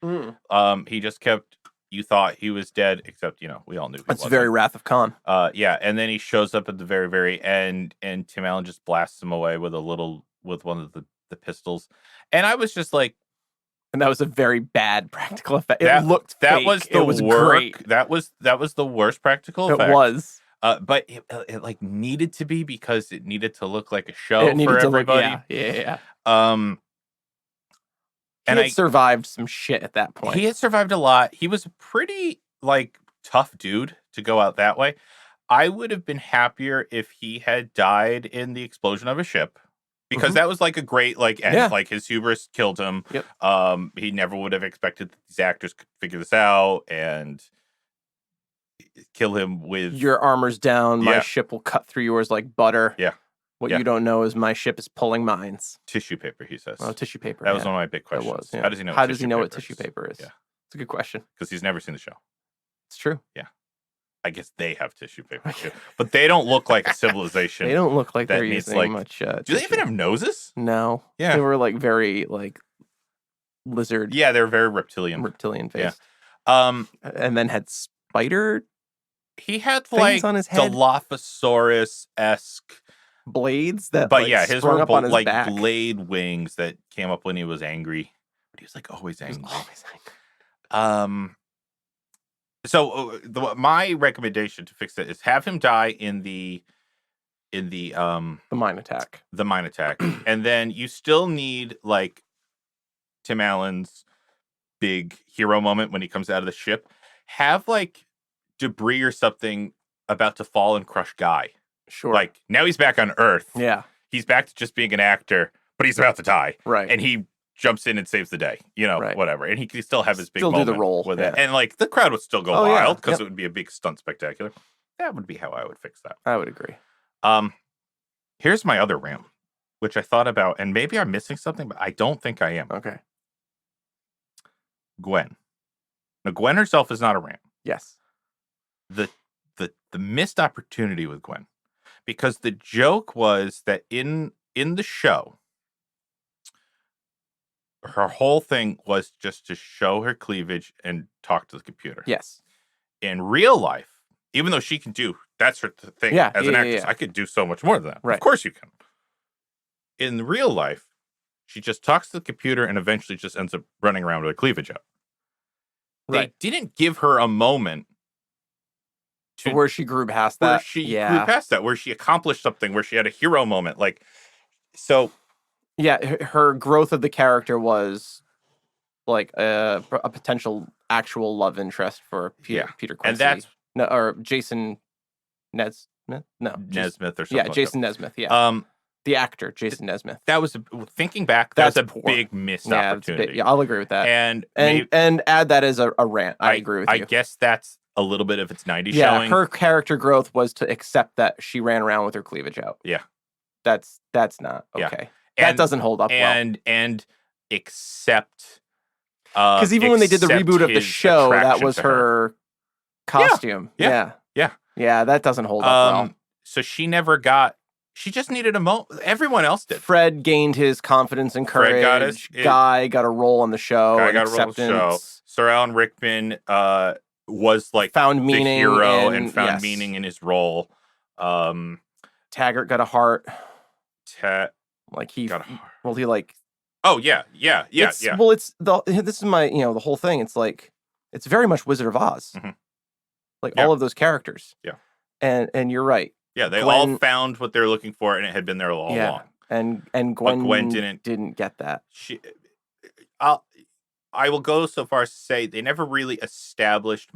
He just kept. You thought he was dead, except we all knew. That's very Wrath of Khan. Yeah, and then he shows up at the very, very end, and Tim Allen just blasts him away with one of the pistols, and I was just like, and that was a very bad practical effect. It looked fake. It was great. That was the worst practical effect. It was. But it like needed to be because it needed to look like a show for everybody. Yeah. And he had survived some shit at that point. He had survived a lot. He was a pretty like tough dude to go out that way. I would have been happier if he had died in the explosion of a ship. Because that was like a great end. Yeah. Like his hubris killed him. Yep. He never would have expected that these actors could figure this out and kill him with your armor's down. My ship will cut through yours like butter. Yeah. What you don't know is my ship is pulling mines. Tissue paper, he says. Oh, tissue paper. That was one of my big questions. It was, yeah. How does he know? What tissue paper is? Yeah. It's a good question. Because he's never seen the show. It's true. Yeah. I guess they have tissue paper too, but they don't look like a civilization. They don't look like they're using much. Do they even have noses? No. Yeah. They were like very like lizard. Yeah, they're very reptilian. Reptilian face. Yeah. And then had spider. He had like on his head. Dilophosaurus-esque blades that. But his sprung were up on his like back. blade wings that came up when he was angry. But he was like always angry. So my recommendation to fix it is have him die in the mine attack. The mine attack. And then you still need like Tim Allen's big hero moment when he comes out of the ship. Have like debris or something about to fall and crush Guy. Sure. Like now he's back on Earth. Yeah. He's back to just being an actor, but he's about to die. Right. And he jumps in and saves the day, Right. whatever. And he can still have his big still moment do the role with it. And like the crowd would still go yeah. wild because it would be a big stunt spectacular. That would be how I would fix that. I would agree. Here's my other rant, which I thought about, and maybe I'm missing something, but I don't think I am. Okay. Gwen. Now, Gwen herself is not a rant. Yes. The missed opportunity with Gwen, because the joke was that in the show, her whole thing was just to show her cleavage and talk to the computer. Yes. In real life, even though she can do, that's her thing as an actress. I could do so much more than that. Right. Of course you can. In real life, she just talks to the computer and eventually just ends up running around with her cleavage out. Right. They didn't give her a moment where she grew past that. Where she grew past that, where she accomplished something, where she had a hero moment. Like, so. Yeah, her growth of the character was like a potential actual love interest for Peter Quincy. And that's or Jason Nesmith? No. Nesmith or something. Yeah, Jason Nesmith, yeah. The actor, Jason Nesmith. That was, thinking back, that's a big missed opportunity. Yeah, I'll agree with that. And add that as a rant. I agree with you. I guess that's a little bit of its 90s Yeah, showing. her character growth was to accept that she ran around with her cleavage out. Yeah. That's not okay. Yeah. That doesn't hold up well. And accept... Because even when they did the reboot of the show, that was her costume. Yeah, that doesn't hold up well. So she never got... She just needed a moment. Everyone else did. Fred gained his confidence and courage. Guy got a role on the show. Guy got a role on the show. Sir Alan Rickman was like found meaning, the hero and found meaning in his role. Taggart got a heart. Like he got a heart. Well, he like. Oh yeah. Well, it's this is my the whole thing. It's like it's very much Wizard of Oz. Mm-hmm. Like all of those characters. Yeah. And you're right. Yeah, they all found what they're looking for, and it had been there all along. And Gwen didn't get that. I will go so far as to say they never really established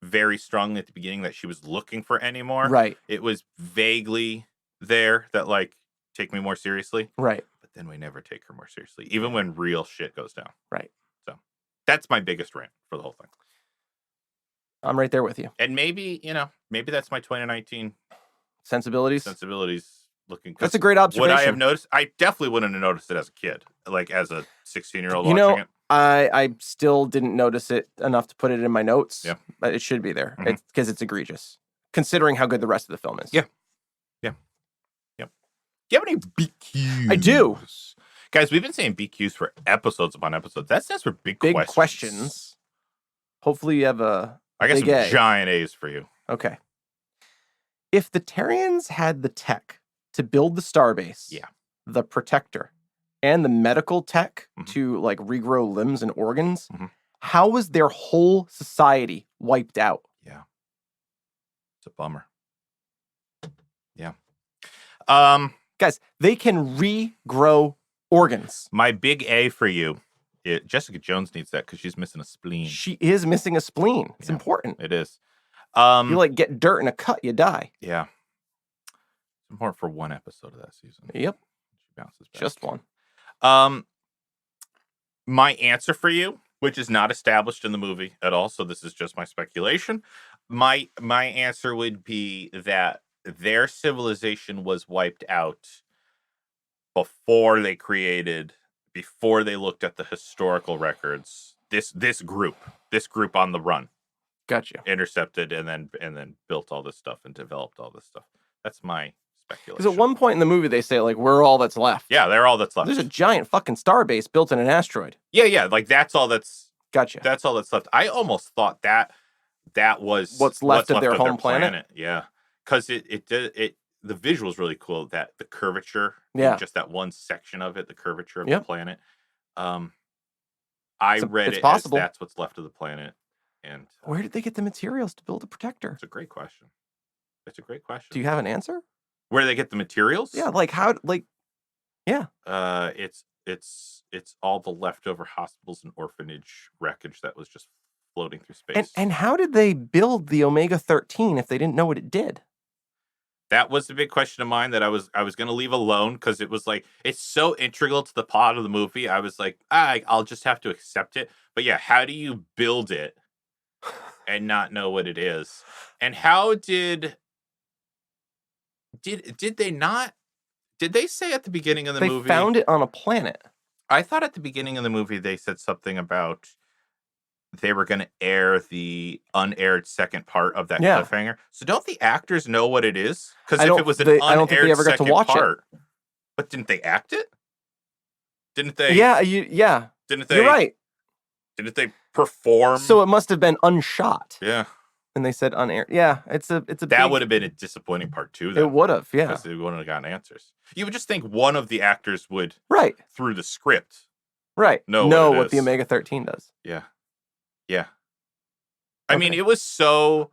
very strongly at the beginning that she was looking for anymore. Right. It was vaguely there that like take me more seriously. Right. But then we never take her more seriously, even when real shit goes down. Right. So that's my biggest rant for the whole thing. I'm right there with you. And maybe that's my 2019 sensibilities looking. That's a great observation. Would I have noticed? I definitely wouldn't have noticed it as a kid, like as a 16-year-old watching it. I still didn't notice it enough to put it in my notes. Yeah, but it should be there. Mm-hmm. It's because it's egregious, considering how good the rest of the film is. Yeah. Do you have any BQs? I do, guys. We've been saying BQs for episodes upon episodes. That stands for big questions. Hopefully, you have a. I got some giant A's for you. Okay. If the Terrians had the tech to build the starbase, the protector, and the medical tech to like regrow limbs and organs, how was their whole society wiped out? Yeah. It's a bummer. Yeah. Guys, they can regrow organs. My big A for you. Jessica Jones needs that because she's missing a spleen. She is missing a spleen. It's important. It is. You like get dirt in a cut, you die. Yeah. It's important for one episode of that season. Yep. She bounces back. Just one. My answer for you, which is not established in the movie at all, so this is just my speculation. My answer would be that their civilization was wiped out before they looked at the historical records. This group on the run. Gotcha. Intercepted and then built all this stuff and developed all this stuff. That's my speculation. Because at one point in the movie they say like we're all that's left. Yeah, they're all that's left. There's a giant fucking starbase built in an asteroid. Yeah, like that's all that's. Gotcha. That's all that's left. I almost thought that was what's left of their home planet. Yeah, because the visual's really cool. That the curvature, just that one section of it, the curvature of the planet. I read it possible. As that's what's left of the planet. And where did they get the materials to build a protector? It's a great question. Do you have an answer? Where they get the materials? Yeah, like how, like, yeah. It's all the leftover hospitals and orphanage wreckage that was just floating through space. And how did they build the Omega-13 if they didn't know what it did? That was the big question of mine that I was going to leave alone because it was like, it's so integral to the plot of the movie. I was like, I'll just have to accept it. But yeah, how do you build it and not know what it is? And how did they not? Did they say at the beginning of the movie? They found it on a planet. I thought at the beginning of the movie they said something about they were going to air the unaired second part of that cliffhanger. So don't the actors know what it is? Because if it was an unaired I don't think they ever got to watch part, but didn't they act it? Didn't they? Yeah, yeah. Didn't they? You're right. Didn't they perform? So it must have been unshot. Yeah. And they said unaired. Yeah, it's a. That would have been a disappointing part too. It would have, yeah. Because they wouldn't have gotten answers. You would just think one of the actors would, through the script, know what the Omega-13 does. Yeah. Yeah. I mean, it was so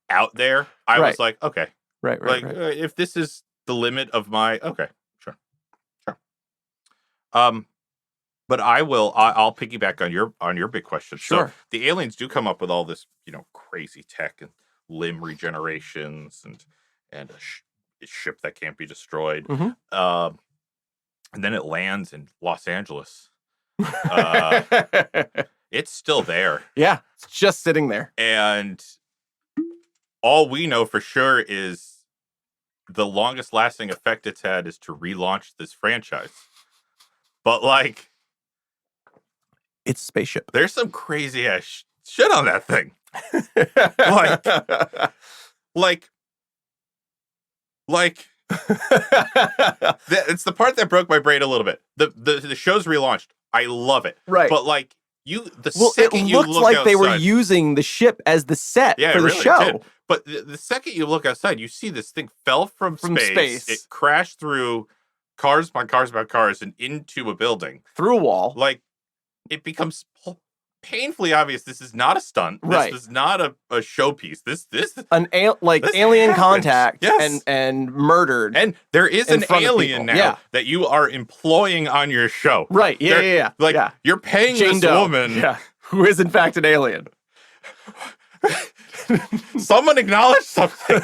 out there. I was like, okay. Right. If this is the limit of my, okay, sure. But I'll piggyback on your big question. Sure. So the aliens do come up with all this, crazy tech and limb regenerations and a ship that can't be destroyed. Mm-hmm. And then it lands in Los Angeles. It's still there. Yeah, it's just sitting there. And all we know for sure is the longest lasting effect it's had is to relaunch this franchise. But it's a spaceship. There's some crazy ass shit on that thing. It's the part that broke my brain a little bit. The show's relaunched. I love it. Right. But it looked like outside, they were using the ship as the set for the show. Did. But the second you look outside, you see this thing fell from space. It crashed through cars upon cars upon cars and into a building. Through a wall. It becomes painfully obvious this is not a stunt. This is not a showpiece. This alien happened. Contact and murdered. And there is an alien now that you are employing on your show. Right. Yeah. You're paying Jane this Doe. woman. Yeah. Who is in fact an alien. Someone acknowledge something.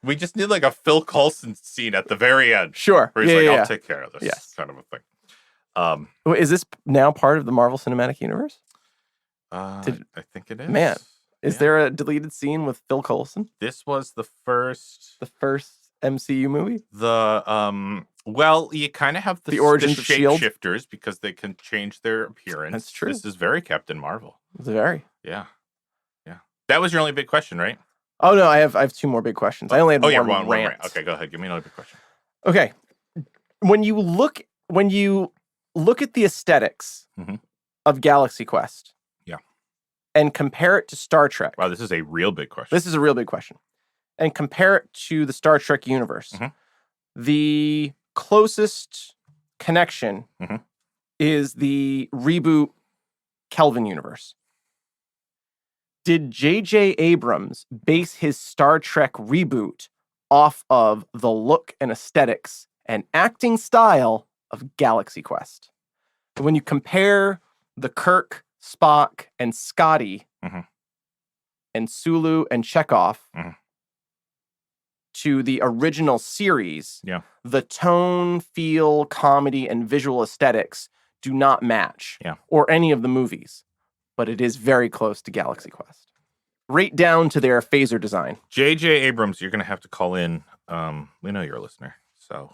We just need a Phil Coulson scene at the very end. Sure. Where he's I'll take care of this. Yes. Kind of a thing. Is this now part of the Marvel Cinematic Universe? I think it is. Man, is there a deleted scene with Phil Coulson? This was the first MCU movie. You kind of have the origins of S.H.I.E.L.D. shifters because they can change their appearance. That's true. This is very Captain Marvel. It's very. Yeah. That was your only big question, right? Oh no, I have two more big questions. I only had one rant. Okay, go ahead. Give me another big question. Okay, when you look at the aesthetics of Galaxy Quest, and compare it to Star Trek. Wow, this is a real big question. This is a real big question, and compare it to the Star Trek universe. The closest connection is the reboot Kelvin universe. Did J.J. Abrams base his Star Trek reboot off of the look and aesthetics and acting style of Galaxy Quest? When you compare the Kirk, Spock, and Scotty and Sulu and Chekhov to the original series, the tone, feel, comedy, and visual aesthetics do not match or any of the movies. But it is very close to Galaxy Quest. Right down to their phaser design. J.J. Abrams, you're going to have to call in. We know you're a listener. So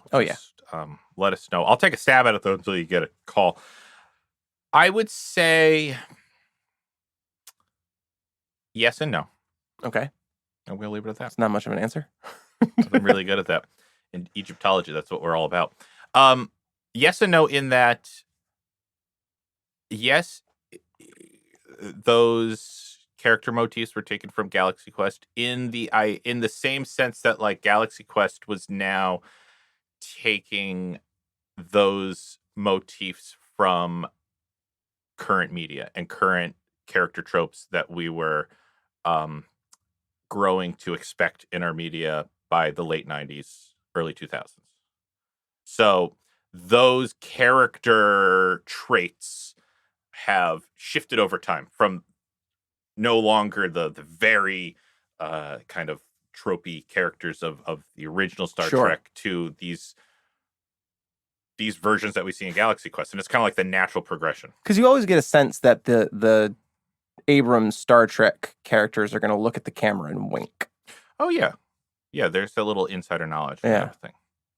let us know. I'll take a stab at it, though, until you get a call. I would say yes and no. Okay. I'm going to leave it at that. That's not much of an answer. I'm really good at that. In Egyptology, that's what we're all about. Yes and no in that, yes, those character motifs were taken from Galaxy Quest in the same sense that Galaxy Quest was now taking those motifs from current media and current character tropes that we were growing to expect in our media by the late 90s, early 2000s. So those character traits have shifted over time from no longer the very kind of tropey characters of the original Star Trek to these versions that we see in Galaxy Quest. And it's kind of like the natural progression. Because you always get a sense that the Abrams Star Trek characters are going to look at the camera and wink. Oh, yeah. Yeah, there's a little insider knowledge and everything.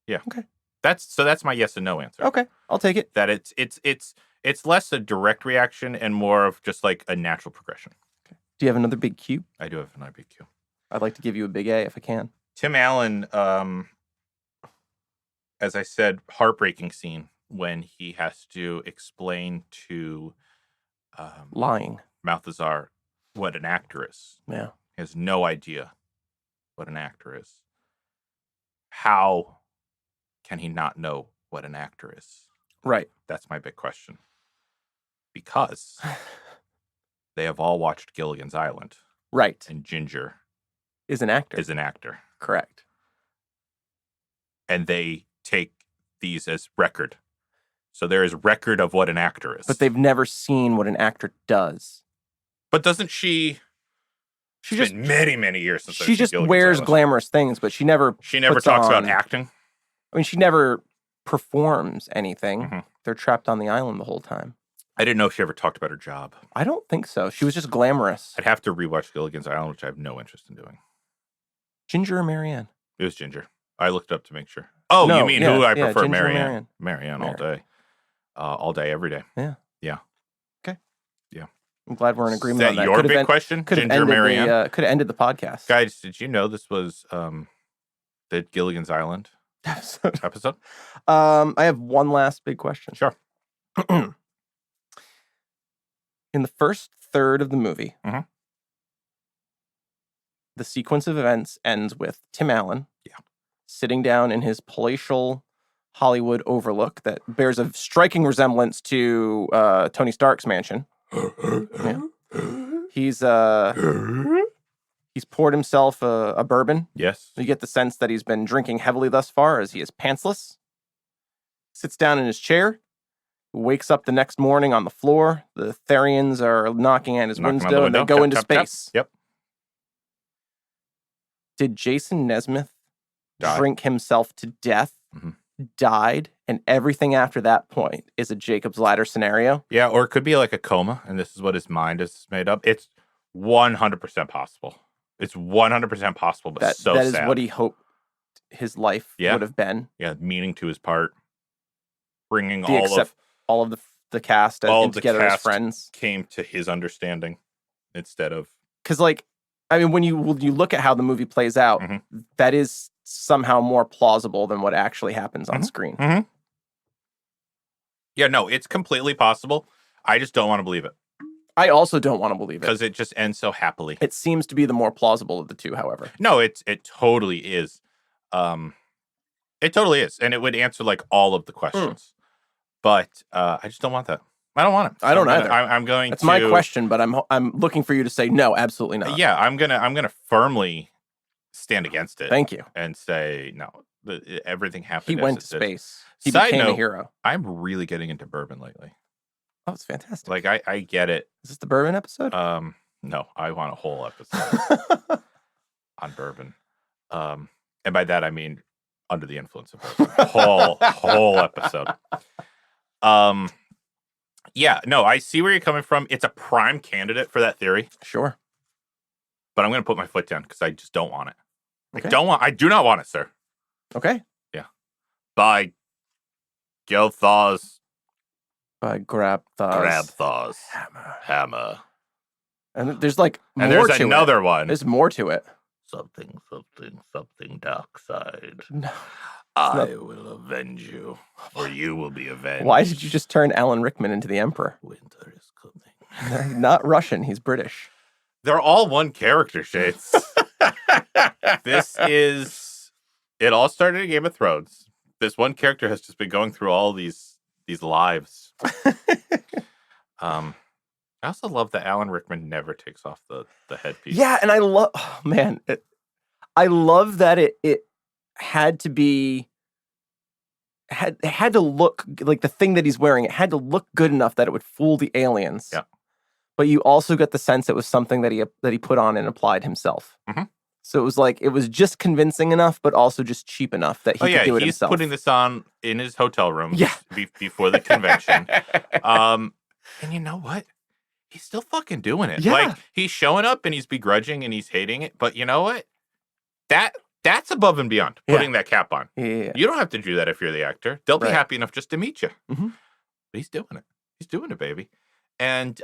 Yeah. Okay. That's my yes and no answer. Okay, I'll take it. That it's less a direct reaction and more of just like a natural progression. Okay. Do you have another big Q? I do have another big Q. I'd like to give you a big A if I can. Tim Allen, as I said, heartbreaking scene when he has to explain to lying Malthazar what an actor is. Yeah. He has no idea what an actor is. How can he not know what an actor is? Right. That's my big question. Because they have all watched Gilligan's Island. Right. And Ginger is an actor. Correct. And they take these as record. So there is record of what an actor is. But they've never seen what an actor does. But doesn't she... It's been many, many years since she just wears glamorous things, but she never talks about acting. I mean, she never performs anything. Mm-hmm. They're trapped on the island the whole time. I didn't know if she ever talked about her job. I don't think so. She was just glamorous. I'd have to rewatch Gilligan's Island, which I have no interest in doing. Ginger or Marianne? It was Ginger. I looked up to make sure. Oh, no, you mean who I prefer? Ginger Marianne. Marianne all day. All day, every day. Yeah. Yeah. Okay. Yeah. I'm glad we're in agreement on that. Your big question? Ginger, Marianne? Could have ended the podcast. Guys, did you know this was the Gilligan's Island episode? I have one last big question. Sure. In the first third of the movie, the sequence of events ends with Tim Allen sitting down in his palatial Hollywood overlook that bears a striking resemblance to Tony Stark's mansion. Yeah. He's poured himself a bourbon. Yes. You get the sense that he's been drinking heavily thus far as he is pantsless. Sits down in his chair. Wakes up the next morning on the floor. The Therians are knocking at his window and they go into space. Yep. Did Jason Nesmith drink himself to death? Mm-hmm. Died, and everything after that point is a Jacob's Ladder scenario? Yeah, or it could be like a coma, and this is what his mind is made up. It's 100% possible. It's 100% possible, but so sad. That is what he hoped his life would have been. Yeah, meaning to his part. Bringing all of the cast together as friends. Came to his understanding instead of... Because, like, I mean, when you look at how the movie plays out, that is somehow more plausible than what actually happens on screen. Mm-hmm. Yeah, no, it's completely possible. I just don't want to believe it. I also don't want to believe it. Because it just ends so happily. It seems to be the more plausible of the two, however. No, it totally is. It totally is. And it would answer, like, all of the questions. But I just don't want that. I don't want it. I don't either. I'm going That's my question, but I'm looking for you to say no, absolutely not. Yeah, I'm gonna firmly stand against it. Thank you. And say no. Everything happened. He went to space. He became a hero. I'm really getting into bourbon lately. Oh, it's fantastic. Like I get it. Is this the bourbon episode? No, I want a whole episode on bourbon. And by that I mean under the influence of bourbon. whole episode. Yeah, no, I see where you're coming from. It's a prime candidate for that theory. Sure. But I'm going to put my foot down because I just don't want it. Okay. I do not want it, sir. Okay. Yeah. By Gilthar's. By Grabthar's. Hammer. And there's like more and there's to another it. one. There's more to it. Something dark side. No. I will avenge you, or you will be avenged. Why did you just turn Alan Rickman into the Emperor? Winter is coming. He's not Russian. He's British. They're all one character, Shades. It all started in Game of Thrones. This one character has just been going through all these lives. I also love that Alan Rickman never takes off the headpiece. Yeah, and I love, I love that it had to be, it had to look like the thing that he's wearing. It had to look good enough that it would fool the aliens. Yeah. But you also get the sense it was something that he put on and applied himself. Mm-hmm. So it was like, it was just convincing enough, but also just cheap enough that he could do it himself. He's putting this on in his hotel room Yeah. before the convention. And you know what? He's still fucking doing it. Yeah. Like, he's showing up and he's begrudging and he's hating it. But you know what? That's above and beyond putting that cap on. Yeah. You don't have to do that if you're the actor. They'll be happy enough just to meet you. Mm-hmm. But he's doing it. He's doing it, baby. And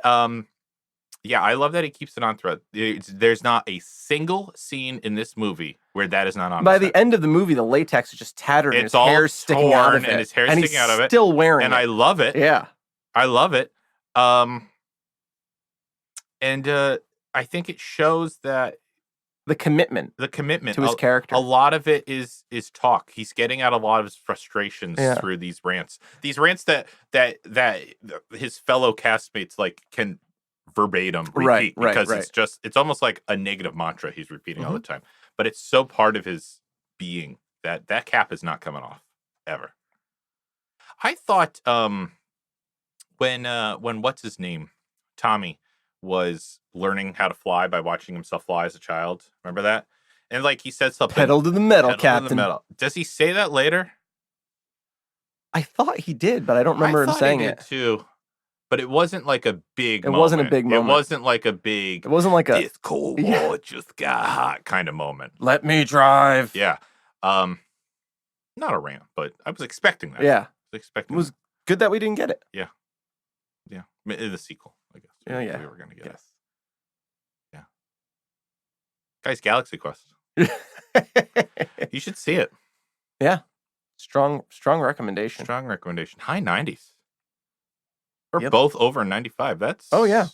yeah, I love that he keeps it on thread. There's not a single scene in this movie where that is not on. By the end of the movie, the latex is just tattered and his hair sticking out of it. And his hair sticking out of it. Still wearing it. And I love it. Yeah. I love it. And I think it shows that the commitment to his character. A lot of it is talk. He's getting out a lot of his frustrations through these rants. These rants that his fellow castmates like can verbatim repeat because it's almost like a negative mantra he's repeating all the time. But it's so part of his being that cap is not coming off ever. I thought when what's his name? Tommy was learning how to fly by watching himself fly as a child. Remember that? And like he said something. Pedal to the metal, Captain. Does he say that later? I thought he did, but I don't remember him saying it too. But it wasn't like a big. It wasn't a big moment. It wasn't like a big. It wasn't like a this Cold War just got hot kind of moment. Let me drive. Yeah. Not a rant, but I was expecting that. Yeah. It was good that we didn't get it. Yeah. Yeah. In the sequel, I guess. Oh, yeah. We were going to get it. Yeah. Guys, Galaxy Quest. You should see it. Yeah. Strong recommendation. Strong recommendation. High 90s. We're both over 95. That's... Oh, yeah.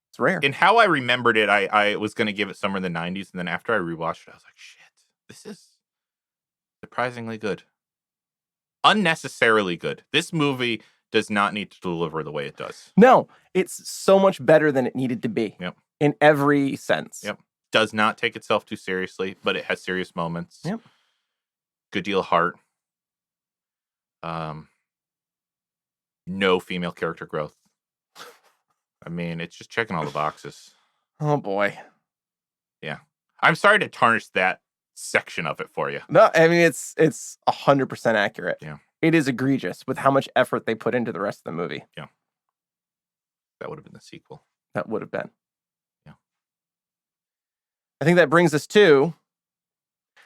It's rare. In how I remembered it, I was going to give it somewhere in the 90s, and then after I rewatched it, I was like, shit, this is surprisingly good. Unnecessarily good. This movie does not need to deliver the way it does. No, it's so much better than it needed to be. Yep. In every sense. Yep. Does not take itself too seriously, but it has serious moments. Yep. Good deal of heart. No female character growth. I mean, it's just checking all the boxes. Oh boy. Yeah. I'm sorry to tarnish that section of it for you. No, I mean it's 100% accurate. Yeah. It is egregious with how much effort they put into the rest of the movie. Yeah. That would have been the sequel. That would have been. Yeah. I think that brings us to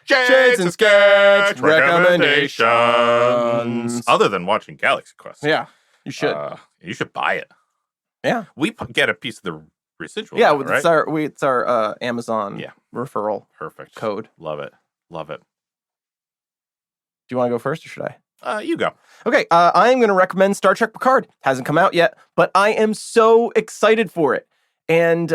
Shades and Sketch recommendations. Other than watching Galaxy Quest. Yeah, you should. You should buy it. Yeah. We get a piece of the residual. Yeah, now, right? it's our Amazon referral perfect code. Love it. Love it. Do you want to go first or should I? You go. Okay, I am going to recommend Star Trek Picard. Hasn't come out yet, but I am so excited for it. And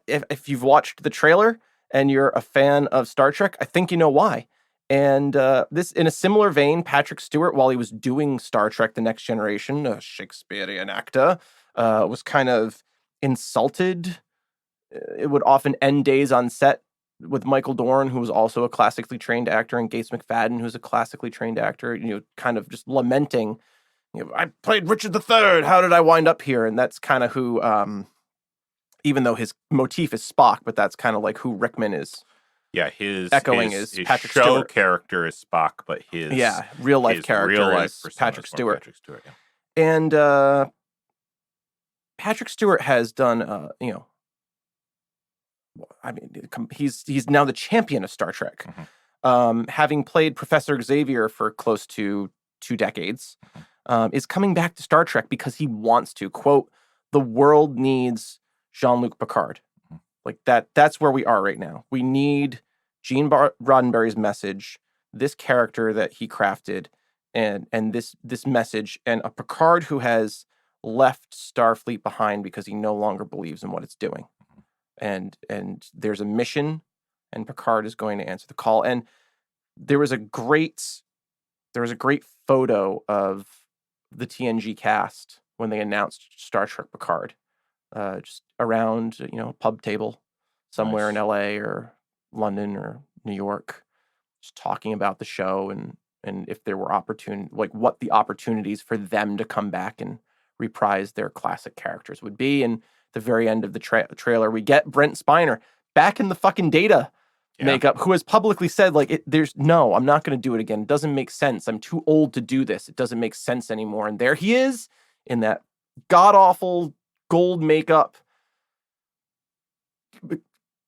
if you've watched the trailer and you're a fan of Star Trek, I think you know why. And this, in a similar vein, Patrick Stewart, while he was doing Star Trek The Next Generation, a Shakespearean actor, was kind of insulted. It would often end days on set with Michael Dorn, who was also a classically trained actor, and Gates McFadden, who's a classically trained actor, kind of just lamenting, I played Richard III. How did I wind up here? And that's kind of who, even though his motif is Spock, but that's kind of like who Rickman is. Yeah, his Patrick show Stewart. Character is Spock, but his real life character is Patrick Stewart. And Patrick Stewart has done, I mean, he's now the champion of Star Trek, having played Professor Xavier for close to 2 decades, is coming back to Star Trek because he wants to. Quote, the world needs Jean-Luc Picard. Like that's where we are right now. We need Gene Roddenberry's message, this character that he crafted, and this message, and a Picard who has left Starfleet behind because he no longer believes in what it's doing. And there's a mission, and Picard is going to answer the call. And there was a great photo of the TNG cast when they announced Star Trek Picard, just around a pub table somewhere in LA or London or New York, just talking about the show and if there were what the opportunities for them to come back and reprise their classic characters would be. And the very end of the trailer, we get Brent Spiner back in the fucking Data makeup, who has publicly said, I'm not going to do it again. It doesn't make sense. I'm too old to do this. It doesn't make sense anymore. And there he is in that god-awful gold makeup.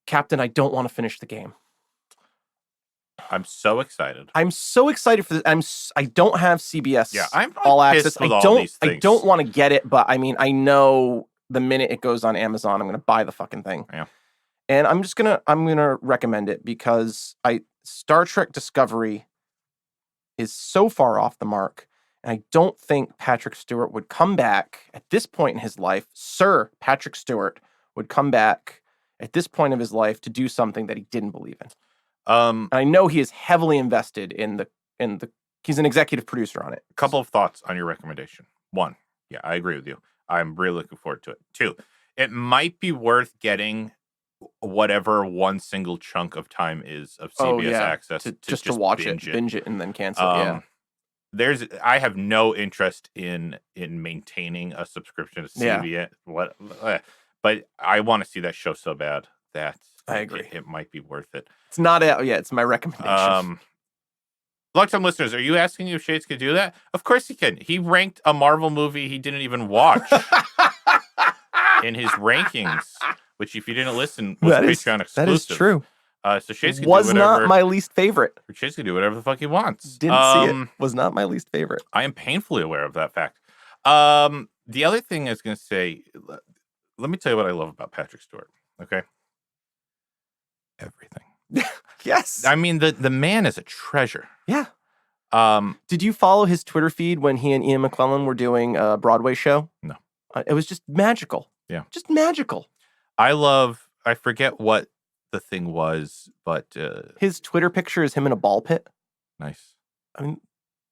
Captain, I don't want to finish the game. I'm so excited. I'm so excited for this. I don't have CBS I'm All Access. I don't want to get it, but I mean, I know the minute it goes on Amazon, I'm going to buy the fucking thing. Yeah. And I'm gonna recommend it because Star Trek Discovery is so far off the mark, and I don't think Patrick Stewart would come back at this point in his life. Sir Patrick Stewart would come back at this point of his life to do something that he didn't believe in. And I know he is heavily invested in the. He's an executive producer on it. A couple of thoughts on your recommendation. One, yeah, I agree with you. I'm really looking forward to it. Two, it might be worth getting whatever one single chunk of time is of CBS access to just watch binge it, and then cancel. I have no interest in maintaining a subscription to CBS. But I want to see that show so bad that I agree. It might be worth it. It's not out yet. It's my recommendation. Long-time listeners, are you asking if Shades could do that? Of course he can. He ranked a Marvel movie he didn't even watch in his rankings. Which, if you didn't listen, was Patreon exclusive. That is true. So Chase can do whatever. Was not my least favorite. Chase can do whatever the fuck he wants. Didn't see it. Was not my least favorite. I am painfully aware of that fact. The other thing I was going to say, let me tell you what I love about Patrick Stewart. Okay, everything. Yes. I mean, the man is a treasure. Yeah. Did you follow his Twitter feed when he and Ian McClellan were doing a Broadway show? No. It was just magical. Yeah. Just magical. I forget what the thing was, but his Twitter picture is him in a ball pit. Nice. I mean,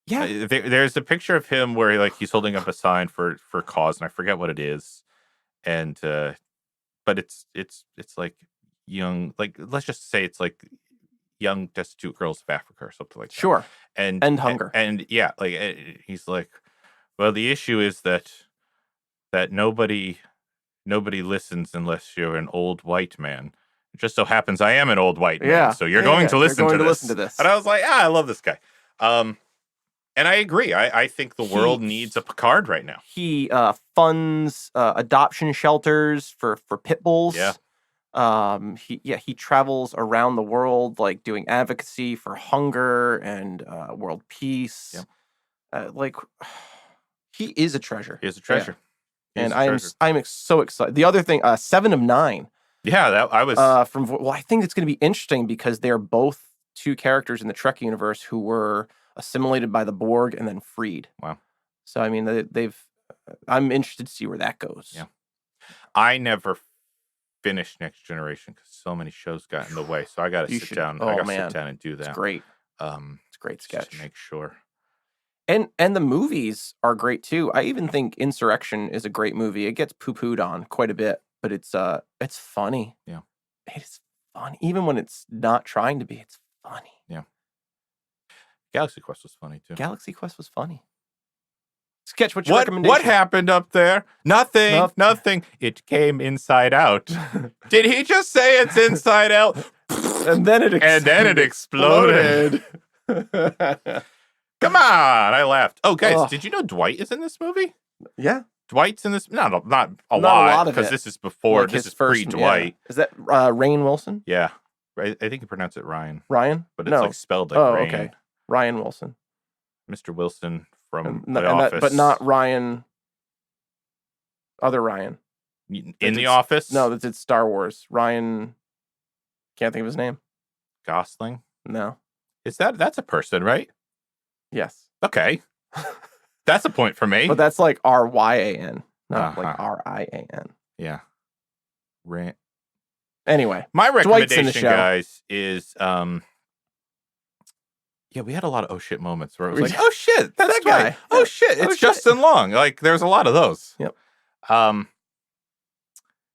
yeah. There's a picture of him where he's holding up a sign for cause, and I forget what it is. And but it's like young, let's just say it's like young destitute girls of Africa or something like that. Sure. And hunger. And yeah, he's like, well, the issue is that nobody listens unless you're an old white man. It just so happens I am an old white man, so you're going to listen to this. And I was like, I love this guy. And I agree. I think the world needs a Picard right now. He funds adoption shelters for pit bulls. Yeah. He travels around the world doing advocacy for hunger and world peace. Yeah. He is a treasure. He is a treasure. Yeah. And I'm so excited. The other thing, 7 of 9. Yeah, that I was. I think it's going to be interesting because they're both two characters in the Trek universe who were assimilated by the Borg and then freed. Wow. So I mean, I'm interested to see where that goes. Yeah. I never finished Next Generation because so many shows got in the way. So I got to sit down. I got to sit down and do that. It's great. It's a great sketch. Just to make sure. And the movies are great too. I even think Insurrection is a great movie. It gets poo-pooed on quite a bit, but it's funny. Yeah. It's funny. Even when it's not trying to be, it's funny. Yeah. Galaxy Quest was funny too. Galaxy Quest was funny. Sketch, what's your recommendation? What happened up there? Nothing. It came inside out. Did he just say it's inside out? And then it exploded. Come on, I laughed. Oh, guys, did you know Dwight is in this movie? Yeah. Dwight's in this. Not a lot because this is before. This is pre-Dwight. Yeah. Is that Rainn Wilson? Yeah. I think you pronounce it Ryan. Ryan? But it's spelled like Rain. Okay. Ryan Wilson. Mr. Wilson from The Office. But not Ryan. Other Ryan. In The Office? No, it's Star Wars. Ryan. Can't think of his name. Gosling? No. That's a person, right? Yes. Okay. That's a point for me. But that's like RYAN, not like RIAN. Yeah. Anyway. My recommendation, guys, is Yeah, we had a lot of oh shit moments where it was We like, oh shit, that's that right. guy. Oh Yeah. shit, Oh, it's shit. Justin Long. Like there's a lot of those. Yep.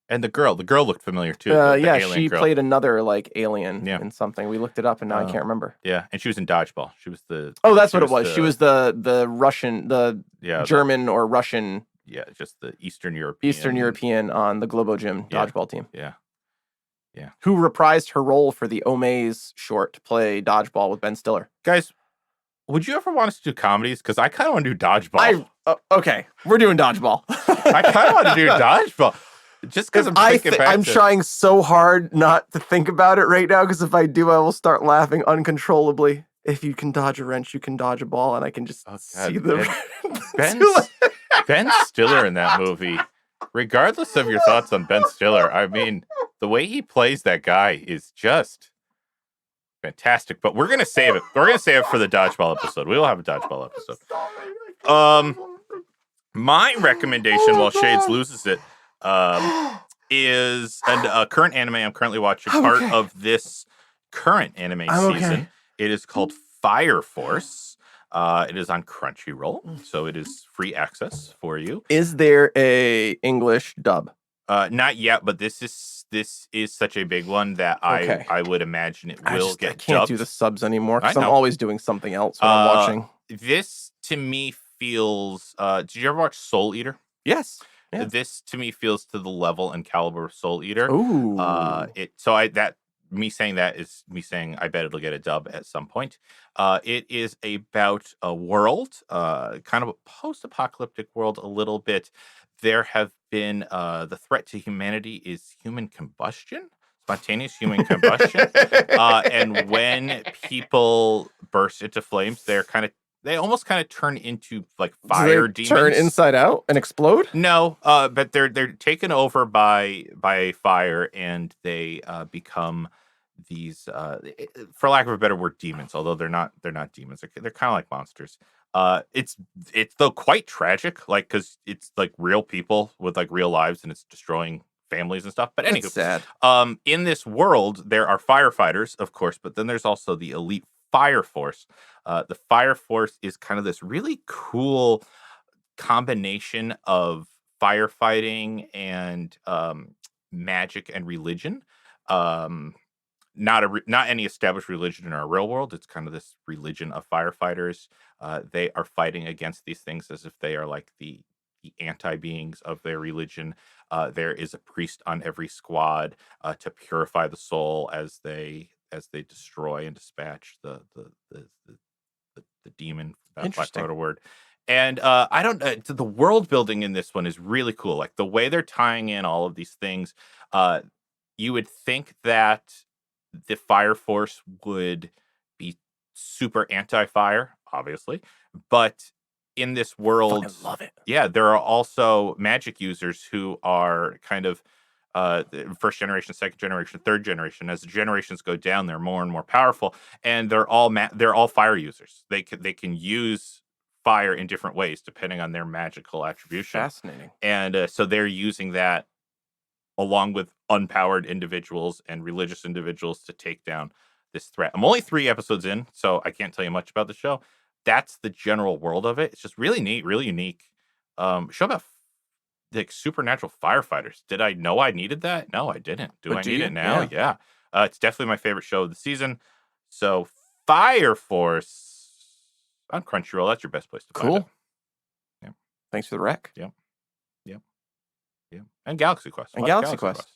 And the girl looked familiar too. The Yeah, alien she girl. played another like alien Yeah. in something. We looked it up and now I can't remember. Yeah, and she was in Dodgeball. She was the. Oh, that's what it was. She was the Russian, German or Russian. Yeah, just the Eastern European. Eastern European on the Globo Gym dodgeball team. Yeah. Yeah. Who reprised her role for the Omaze short to play dodgeball with Ben Stiller. Guys, would you ever want us to do comedies? Because I kind of want to do dodgeball. Okay, we're doing dodgeball. I kind of want to do dodgeball. Just because I'm trying so hard not to think about it right now, because if I do, I will start laughing uncontrollably. If you can dodge a wrench, you can dodge a ball, and I can just see the Ben Stiller in that movie. Regardless of your thoughts on Ben Stiller, I mean, the way he plays that guy is just fantastic. But we're gonna save it. We're gonna save it for the dodgeball episode. We will have a dodgeball episode. My recommendation, while Shades loses it, is a current anime I'm currently watching. Part of this current anime season. It is called Fire Force. It is on Crunchyroll, so it is free access for you. Is there a English dub? Not yet, but this is such a big one that I would imagine it will get. I can't dubbed. do the subs anymore because I'm always doing something else when I'm watching. This to me feels. Did you ever watch Soul Eater? Yes. Yeah. This to me feels to the level and caliber of Soul Eater. Ooh. Me saying that is me saying I bet it'll get a dub at some point. It is about a world, kind of a post-apocalyptic world a little bit. There have been the threat to humanity is human combustion, spontaneous human combustion. And when people burst into flames, they almost kind of turn into like fire demons. Turn inside out and explode? No, but they're taken over by fire and they become these, for lack of a better word, demons. Although they're not demons. They're kind of like monsters. It's though quite tragic, like because it's like real people with like real lives and it's destroying families and stuff. But anyway, sad. In this world there are firefighters, of course, but then there's also the elite Fire Force. The Fire Force is kind of this really cool combination of firefighting and magic and religion. Not any established religion in our real world. It's kind of this religion of firefighters. They are fighting against these things as if they are like the anti-beings of their religion. There is a priest on every squad to purify the soul as they destroy and dispatch the demon. That's my favorite word. And the world building in this one is really cool. Like the way they're tying in all of these things. You would think that the Fire Force would be super anti-fire, obviously, but in this world, I love it. Yeah, there are also magic users who are kind of first generation, second generation, third generation. As the generations go down, they're more and more powerful, and they're all fire users. They can use fire in different ways depending on their magical attribution. Fascinating. And so they're using that along with unpowered individuals and religious individuals to take down this threat. I'm only 3 episodes in, so I can't tell you much about the show. That's the general world of it. It's just really neat, really unique. Show about like supernatural firefighters. Did I know I needed that? No, I didn't. Do I need it now? Yeah. It's definitely my favorite show of the season. So Fire Force on Crunchyroll. That's your best place to find it. Yeah. Thanks for the rec. Yep. And Galaxy Quest. And Galaxy Quest.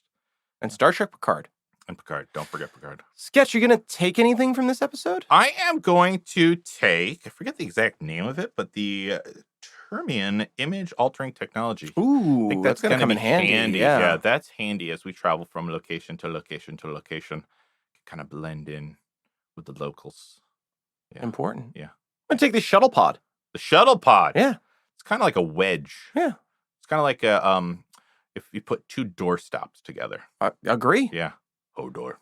And Star Trek Picard. And Picard. Don't forget Picard. Sketch, you going to take anything from this episode? I am going to take, I forget the exact name of it, but the Termian image altering technology. Ooh, I think that's going to come in handy. Yeah. Yeah, that's handy as we travel from location to location to location. Kind of blend in with the locals. Yeah. Important. Yeah. I'm going to take the shuttle pod. The shuttle pod. Yeah. It's kind of like a wedge. Yeah. It's kind of like a, if you put 2 door stops together. I agree. Yeah. Hodor.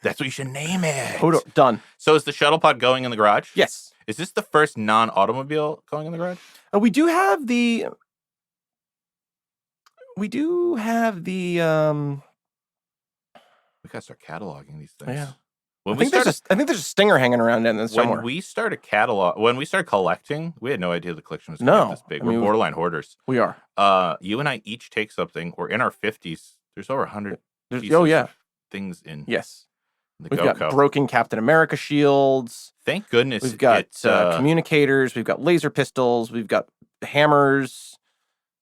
That's what you should name it. Hodor. Done. So is the shuttle pod going in the garage? Yes. Is this the first non-automobile going in the garage? We do have the. We gotta start cataloging these things. Yeah. I think there's a stinger hanging around in there somewhere. When we started collecting, we had no idea the collection was going to be this big. We're borderline hoarders. We are. You and I each take something. We're in our 50s. There's over 100 pieces of things in We've got broken Captain America shields. Thank goodness. We've got communicators. We've got laser pistols. We've got hammers.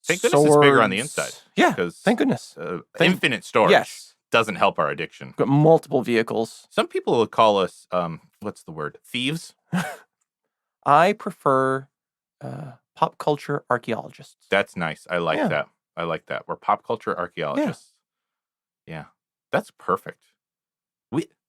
Thank goodness it's bigger on the inside. Yeah, thank goodness. Infinite storage doesn't help our addiction. We've got multiple vehicles. Some people would call us, what's the word? Thieves? I prefer pop culture archaeologists. That's nice. I like that. I like that. We're pop culture archaeologists. Yeah. That's perfect.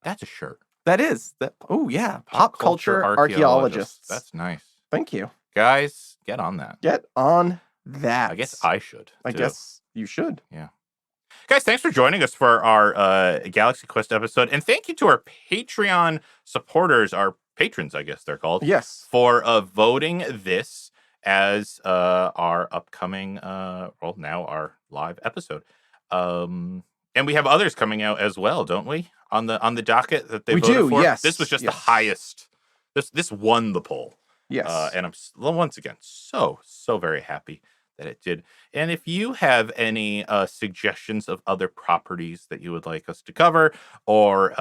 That's a shirt. That is. Oh, yeah. Pop culture archaeologists. That's nice. Thank you. Guys, get on that. Get on that. I guess I should. I guess you should. Yeah. Guys, thanks for joining us for our Galaxy Quest episode. And thank you to our Patreon supporters, our patrons, I guess they're called. Yes. For voting this as our upcoming, now our live episode. And we have others coming out as well, don't we? On the docket that they voted for. Yes. This was just the highest. This won the poll. Yes. And I'm once again so very happy that it did. And if you have any suggestions of other properties that you would like us to cover, or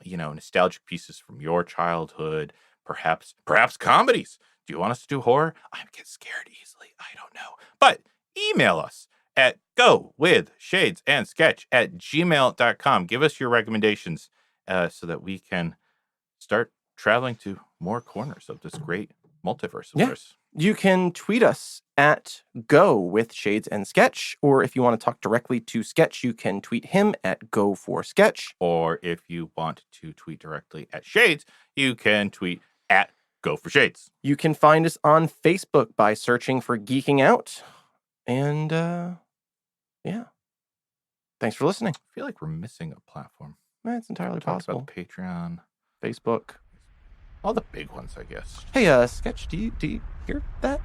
nostalgic pieces from your childhood, perhaps comedies. Do you want us to do horror? I get scared easily. I don't know. But email us at gowithshadesansketch@gmail.com. Give us your recommendations so that we can start traveling to more corners of this great multiverse of ours. You can tweet us at gowithshadesansketch, or if you want to talk directly to Sketch, you can tweet him at go4sketch. Or if you want to tweet directly at Shades, you can tweet at go4shades. You can find us on Facebook by searching for Geeking Out. And thanks for listening. I feel like we're missing a platform. It's entirely possible. About Patreon, Facebook, all the big ones, I guess. Hey, Sketch, do you hear that?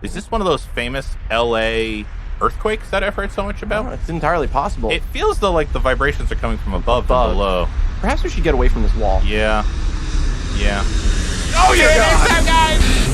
Is this one of those famous LA earthquakes that I've heard so much about? Oh, it's entirely possible. It feels though like the vibrations are coming from above and below. Perhaps we should get away from this wall. Yeah. Oh, yeah, next time, guys!